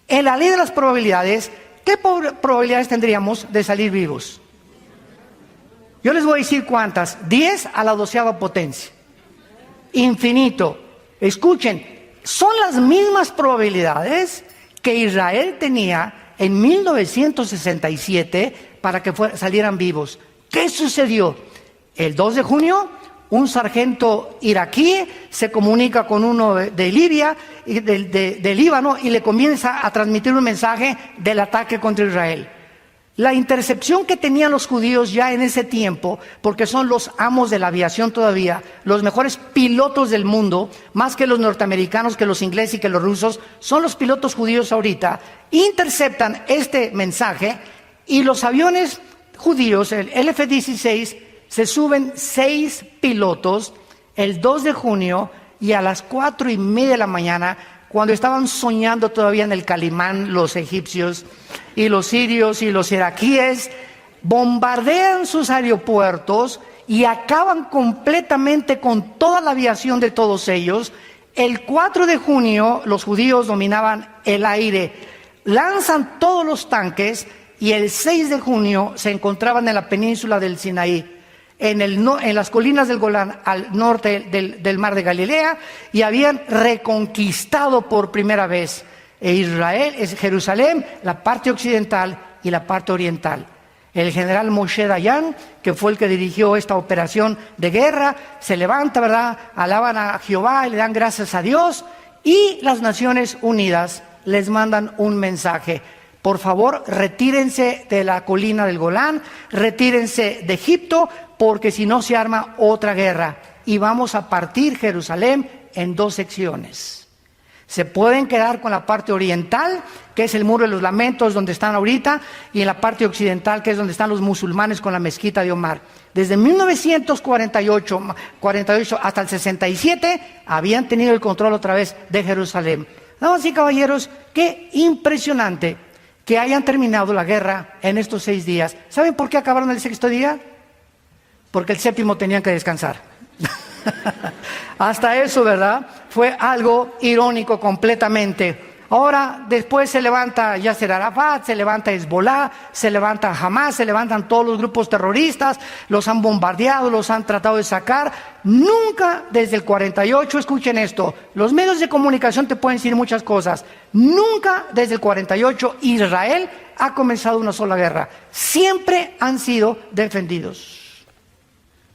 En la ley de las probabilidades, ¿qué probabilidades tendríamos de salir vivos? Yo les voy a decir cuántas: 10 a la 12ª potencia. Infinito. Escuchen, son las mismas probabilidades que Israel tenía en 1967 para que salieran vivos. ¿Qué sucedió? El 2 de junio, un sargento iraquí se comunica con uno de Libia, de Líbano, y le comienza a transmitir un mensaje del ataque contra Israel. La intercepción que tenían los judíos ya en ese tiempo, porque son los amos de la aviación todavía, los mejores pilotos del mundo, más que los norteamericanos, que los ingleses y que los rusos, son los pilotos judíos ahorita, interceptan este mensaje y los aviones judíos, el F-16, se suben 6 pilotos el 2 de junio y a las 4:30 de la mañana, cuando estaban soñando todavía en el Calimán los egipcios y los sirios y los iraquíes, bombardean sus aeropuertos y acaban completamente con toda la aviación de todos ellos. El 4 de junio los judíos dominaban el aire, lanzan todos los tanques y el 6 de junio se encontraban en la península del Sinaí, en las colinas del Golán, al norte del mar de Galilea, y habían reconquistado por primera vez Israel, Jerusalén, la parte occidental y la parte oriental. El general Moshe Dayan, que fue el que dirigió esta operación de guerra, se levanta, ¿verdad? Alaban a Jehová y le dan gracias a Dios, y las Naciones Unidas les mandan un mensaje: por favor, retírense de la colina del Golán, retírense de Egipto, porque si no se arma otra guerra y vamos a partir Jerusalén en 2 secciones. Se pueden quedar con la parte oriental, que es el Muro de los Lamentos, donde están ahorita, y en la parte occidental, que es donde están los musulmanes con la mezquita de Omar. Desde 1948 hasta el 67 habían tenido el control otra vez de Jerusalén. Damas y caballeros, qué impresionante que hayan terminado la guerra en estos 6 días. ¿Saben por qué acabaron el 6º día? Porque el 7º tenían que descansar. Hasta eso, ¿verdad? Fue algo irónico completamente. ahora después se levanta Yasser Arafat, se levanta Hezbollah, se levanta Hamas, se levantan todos los grupos terroristas, los han bombardeado, los han tratado de sacar. Nunca desde el 48, escuchen esto, los medios de comunicación te pueden decir muchas cosas, nunca desde el 48 Israel ha comenzado una sola guerra. Siempre han sido defendidos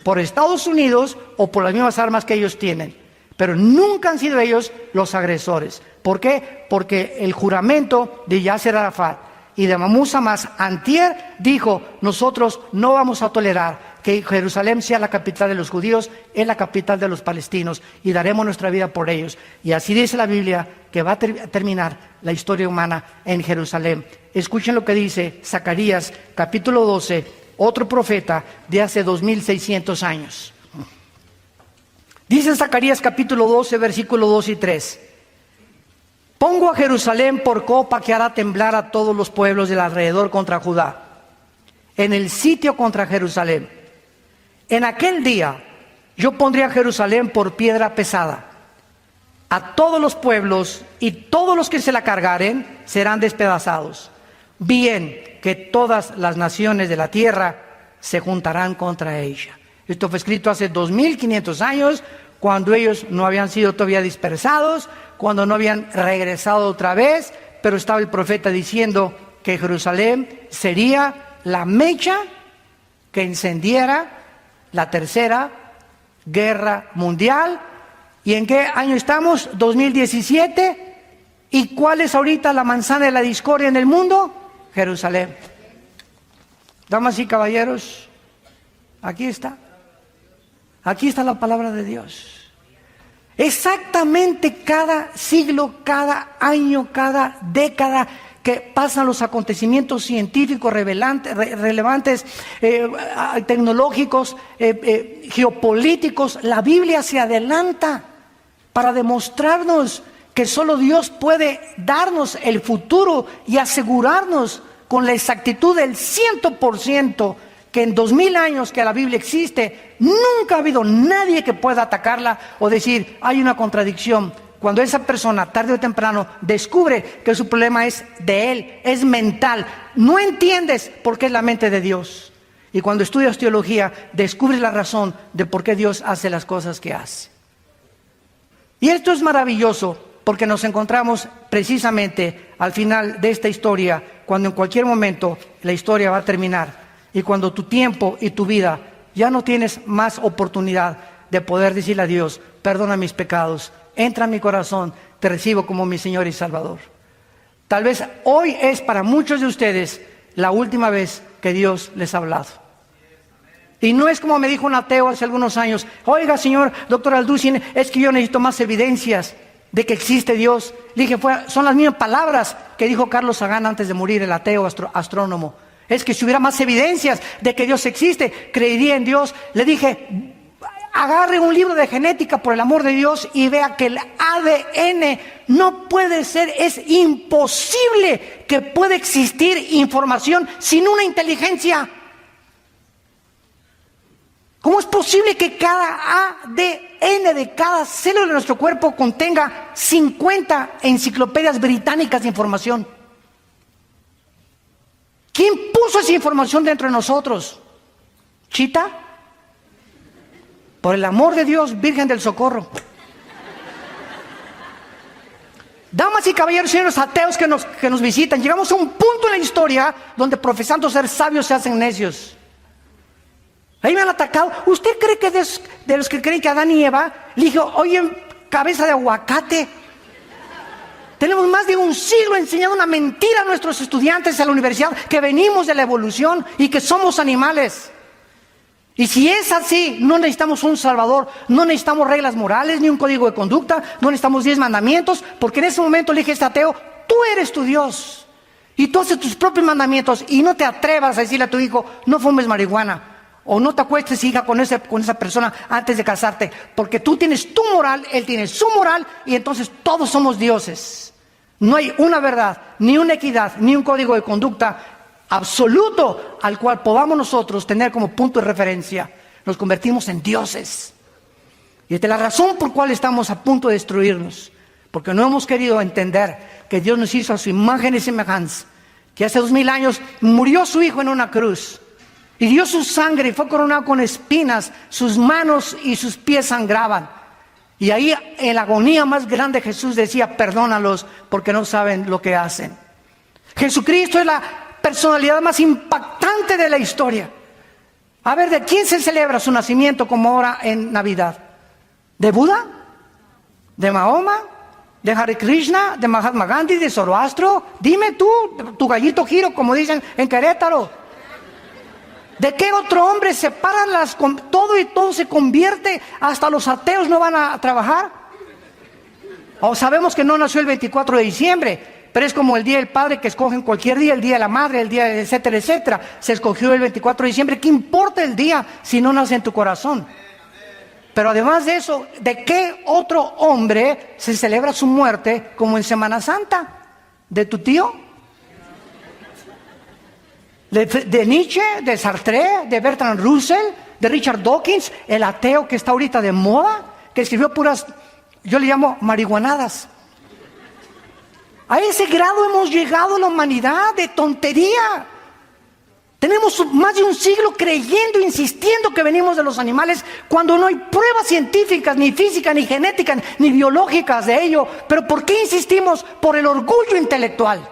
por Estados Unidos o por las mismas armas que ellos tienen. Pero nunca han sido ellos los agresores. ¿Por qué? Porque el juramento de Yasser Arafat y de Mahmoud Hamas antier dijo: nosotros no vamos a tolerar que Jerusalén sea la capital de los judíos, es la capital de los palestinos, y daremos nuestra vida por ellos. Y así dice la Biblia que va a terminar la historia humana en Jerusalén. Escuchen lo que dice Zacarías capítulo 12, otro profeta de hace 2600 años. Dice en Zacarías capítulo 12, versículos 2 y 3. Pongo a Jerusalén por copa que hará temblar a todos los pueblos del alrededor contra Judá, en el sitio contra Jerusalén. En aquel día yo pondré a Jerusalén por piedra pesada. A todos los pueblos y todos los que se la cargaren serán despedazados. Bien que todas las naciones de la tierra se juntarán contra ella. Esto fue escrito hace 2500 años, cuando ellos no habían sido todavía dispersados, cuando no habían regresado otra vez, pero estaba el profeta diciendo que Jerusalén sería la mecha que encendiera la tercera guerra mundial. ¿Y en qué año estamos? 2017. ¿Y cuál es ahorita la manzana de la discordia en el mundo? Jerusalén. Damas y caballeros, aquí está. Aquí está la palabra de Dios. Exactamente cada siglo, cada año, cada década que pasan los acontecimientos científicos relevantes, tecnológicos, geopolíticos, la Biblia se adelanta para demostrarnos que solo Dios puede darnos el futuro y asegurarnos con la exactitud del 100% que en 2000 años que la Biblia existe, nunca ha habido nadie que pueda atacarla o decir hay una contradicción. Cuando esa persona tarde o temprano descubre que su problema es de él, es mental, no entiendes por qué es la mente de Dios. Y cuando estudias teología, descubres la razón de por qué Dios hace las cosas que hace. Y esto es maravilloso porque nos encontramos precisamente al final de esta historia, cuando en cualquier momento la historia va a terminar. Y cuando tu tiempo y tu vida ya no tienes más oportunidad de poder decirle a Dios: perdona mis pecados, entra en mi corazón, te recibo como mi Señor y Salvador. Tal vez hoy es para muchos de ustedes la última vez que Dios les ha hablado. Y no es como me dijo un ateo hace algunos años: oiga, señor doctor Alducin, es que yo necesito más evidencias de que existe Dios. Le dije, son las mismas palabras que dijo Carlos Sagan antes de morir, el ateo astrónomo. Es que si hubiera más evidencias de que Dios existe, creería en Dios. Le dije, agarre un libro de genética, por el amor de Dios, y vea que el ADN no puede ser, es imposible que pueda existir información sin una inteligencia. ¿Cómo es posible que cada ADN de cada célula de nuestro cuerpo contenga 50 enciclopedias británicas de información? ¿Quién puso esa información dentro de nosotros? ¿Chita? Por el amor de Dios, Virgen del Socorro. Damas y caballeros, señores ateos que nos visitan, llegamos a un punto en la historia donde profesando ser sabios se hacen necios. Ahí me han atacado. ¿Usted cree que de los que creen que Adán y Eva, le dije, oye, cabeza de aguacate? Tenemos más de un siglo enseñando una mentira a nuestros estudiantes a la universidad, que venimos de la evolución y que somos animales. Y si es así, no necesitamos un salvador, no necesitamos reglas morales, ni un código de conducta, no necesitamos 10 mandamientos, porque en ese momento le dije a este ateo, tú eres tu Dios, y tú haces tus propios mandamientos, y no te atrevas a decirle a tu hijo, no fumes marihuana, o no te acuestes, hija, con esa persona antes de casarte, porque tú tienes tu moral, él tiene su moral, y entonces todos somos dioses. No hay una verdad, ni una equidad, ni un código de conducta absoluto al cual podamos nosotros tener como punto de referencia. Nos convertimos en dioses. Y esta es la razón por la cual estamos a punto de destruirnos. porque no hemos querido entender que Dios nos hizo a su imagen y semejanza, que hace 2000 años murió su Hijo en una cruz y dio su sangre y fue coronado con espinas, sus manos y sus pies sangraban. Y ahí en la agonía más grande Jesús decía: perdónalos porque no saben lo que hacen. Jesucristo es la personalidad más impactante de la historia. A ver, ¿de quién se celebra su nacimiento como ahora en Navidad? ¿De Buda? ¿De Mahoma? ¿De Hare Krishna? ¿De Mahatma Gandhi? ¿De Zoroastro? Dime tú, tu gallito giro, como dicen en Querétaro. ¿De qué otro hombre separan todo y todo se convierte? Hasta los ateos no van a trabajar. O sabemos que no nació el 24 de diciembre, pero es como el Día del Padre, que escogen cualquier día, el Día de la Madre, el día, etcétera, etcétera. Se escogió el 24 de diciembre. ¿Qué importa el día si no nace en tu corazón? Pero además de eso, ¿de qué otro hombre se celebra su muerte como en Semana Santa? ¿De tu tío? ¿De Nietzsche? ¿De Sartre? ¿De Bertrand Russell? ¿De Richard Dawkins? El ateo que está ahorita de moda, que escribió puras, yo le llamo marihuanadas. A ese grado hemos llegado la humanidad de tontería. Tenemos más de un siglo creyendo, insistiendo que venimos de los animales, cuando no hay pruebas científicas, ni físicas, ni genéticas, ni biológicas de ello. Pero ¿por qué insistimos? Por el orgullo intelectual.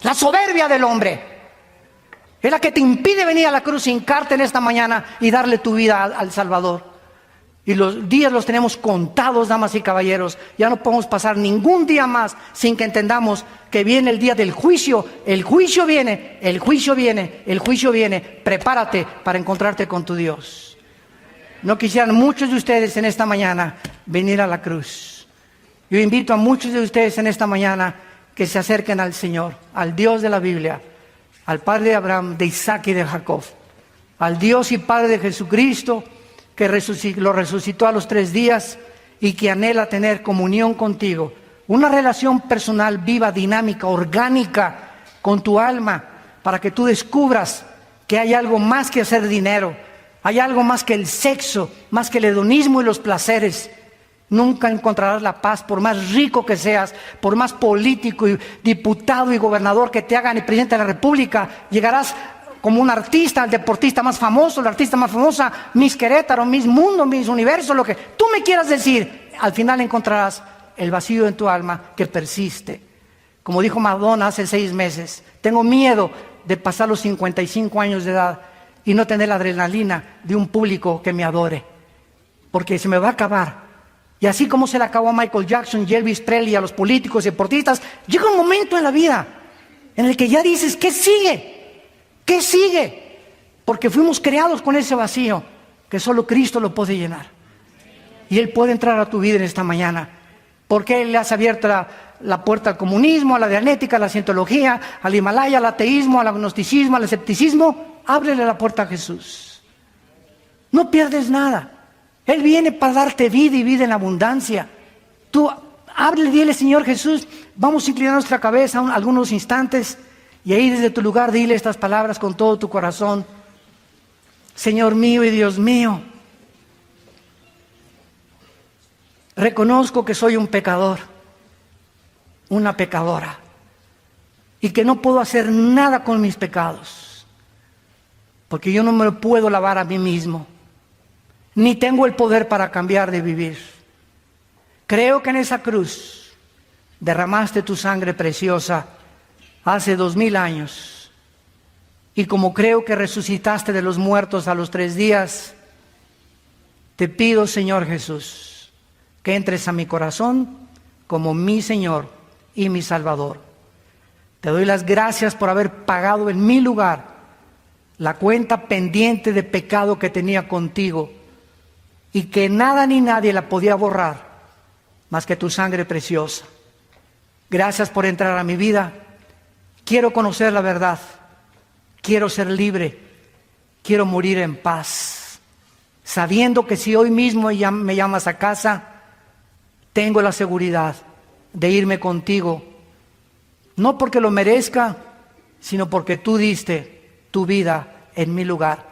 La soberbia del hombre es la que te impide venir a la cruz, hincarte en esta mañana y darle tu vida al Salvador. Y los días los tenemos contados, damas y caballeros. Ya no podemos pasar ningún día más sin que entendamos que viene el día del juicio. El juicio viene, el juicio viene, el juicio viene. Prepárate para encontrarte con tu Dios. No quisieran muchos de ustedes en esta mañana venir a la cruz. Yo invito a muchos de ustedes en esta mañana que se acerquen al Señor, al Dios de la Biblia, al Padre de Abraham, de Isaac y de Jacob, al Dios y Padre de Jesucristo, que lo resucitó a los 3 días y que anhela tener comunión contigo, una relación personal viva, dinámica, orgánica con tu alma, para que tú descubras que hay algo más que hacer dinero, hay algo más que el sexo, más que el hedonismo y los placeres. Nunca encontrarás la paz, por más rico que seas, por más político y diputado y gobernador que te hagan y presidente de la República. Llegarás como un artista, el deportista más famoso, la artista más famosa, Miss Querétaro, Miss Mundo, Miss Universo, lo que tú me quieras decir. Al final encontrarás el vacío en tu alma que persiste. Como dijo Madonna hace 6 meses, tengo miedo de pasar los 55 años de edad y no tener la adrenalina de un público que me adore, porque se me va a acabar. Y así como se le acabó a Michael Jackson y Elvis Presley, a los políticos y deportistas, llega un momento en la vida en el que ya dices, ¿qué sigue? ¿Qué sigue? Porque fuimos creados con ese vacío que solo Cristo lo puede llenar. Y Él puede entrar a tu vida en esta mañana. Porque Él le has abierto la puerta al comunismo, a la dianética, a la cientología, al Himalaya, al ateísmo, al agnosticismo, al escepticismo. Ábrele la puerta a Jesús. No pierdes nada. Él viene para darte vida y vida en abundancia. Tú háblale, dile: Señor Jesús, vamos a inclinar nuestra cabeza algunos instantes y ahí desde tu lugar dile estas palabras con todo tu corazón. Señor mío y Dios mío, reconozco que soy un pecador, una pecadora, y que no puedo hacer nada con mis pecados, porque yo no me puedo lavar a mí mismo. Ni tengo el poder para cambiar de vivir. Creo que en esa cruz derramaste tu sangre preciosa hace 2000 años. Y como creo que resucitaste de los muertos a los 3 días, te pido, Señor Jesús, que entres a mi corazón como mi Señor y mi Salvador. Te doy las gracias por haber pagado en mi lugar la cuenta pendiente de pecado que tenía contigo y que nada ni nadie la podía borrar más que tu sangre preciosa. Gracias por entrar a mi vida. Quiero conocer la verdad. Quiero ser libre. Quiero morir en paz, sabiendo que si hoy mismo me llamas a casa, tengo la seguridad de irme contigo, no porque lo merezca, sino porque tú diste tu vida en mi lugar.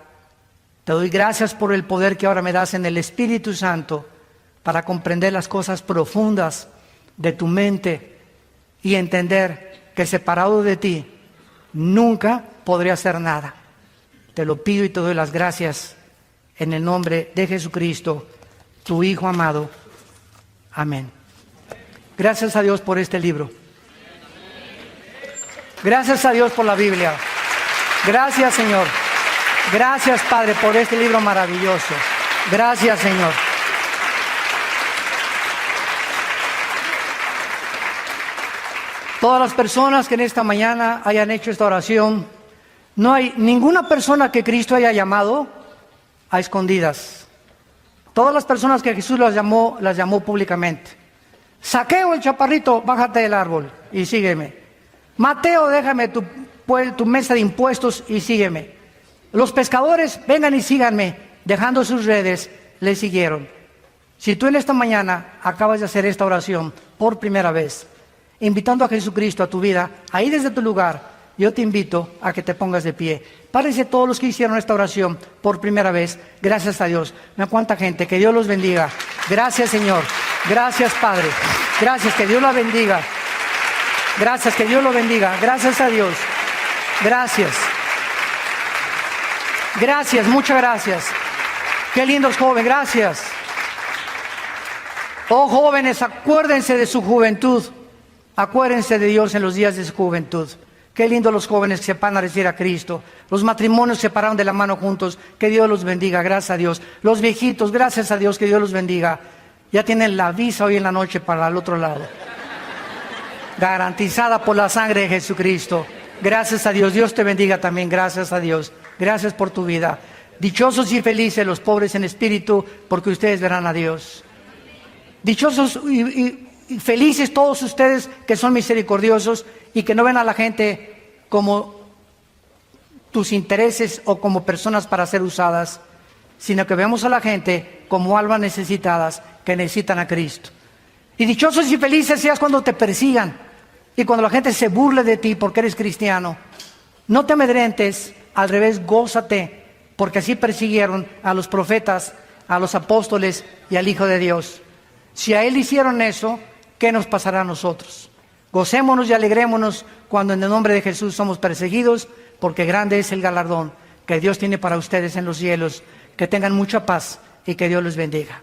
Te doy gracias por el poder que ahora me das en el Espíritu Santo para comprender las cosas profundas de tu mente y entender que separado de ti nunca podré hacer nada. Te lo pido y te doy las gracias en el nombre de Jesucristo, tu Hijo amado. Amén. Gracias a Dios por este libro. Gracias a Dios por la Biblia. Gracias, Señor. Gracias, Padre, por este libro maravilloso. Gracias, Señor. Todas las personas que en esta mañana hayan hecho esta oración, no hay ninguna persona que Cristo haya llamado a escondidas. Todas las personas que Jesús las llamó públicamente. Zaqueo el chaparrito, bájate del árbol y sígueme. Mateo, déjame tu mesa de impuestos y sígueme. Los pescadores, vengan y síganme. Dejando sus redes, le siguieron. Si tú en esta mañana acabas de hacer esta oración por primera vez, invitando a Jesucristo a tu vida, ahí desde tu lugar, yo te invito a que te pongas de pie. Párense todos los que hicieron esta oración por primera vez. Gracias a Dios. Mira cuánta gente. Que Dios los bendiga. Gracias, Señor. Gracias, Padre. Gracias, que Dios la bendiga. Gracias, que Dios lo bendiga. Gracias a Dios. Gracias. Gracias, muchas gracias. Qué lindos jóvenes, gracias. Oh jóvenes, acuérdense de su juventud. Acuérdense de Dios en los días de su juventud. Qué lindo los jóvenes que se van a recibir a Cristo. Los matrimonios se pararon de la mano juntos. Que Dios los bendiga, gracias a Dios. Los viejitos, gracias a Dios, que Dios los bendiga. Ya tienen la visa hoy en la noche para el otro lado. Garantizada por la sangre de Jesucristo. Gracias a Dios. Dios te bendiga también. Gracias a Dios. Gracias por tu vida. Dichosos y felices los pobres en espíritu, porque ustedes verán a Dios. Dichosos y felices todos ustedes que son misericordiosos y que no ven a la gente como tus intereses o como personas para ser usadas, sino que vemos a la gente como almas necesitadas que necesitan a Cristo. Y dichosos y felices seas cuando te persigan y cuando la gente se burle de ti porque eres cristiano. No te amedrentes, al revés, gózate, porque así persiguieron a los profetas, a los apóstoles y al Hijo de Dios. Si a Él hicieron eso, ¿qué nos pasará a nosotros? Gocémonos y alegrémonos cuando en el nombre de Jesús somos perseguidos, porque grande es el galardón que Dios tiene para ustedes en los cielos. Que tengan mucha paz y que Dios los bendiga.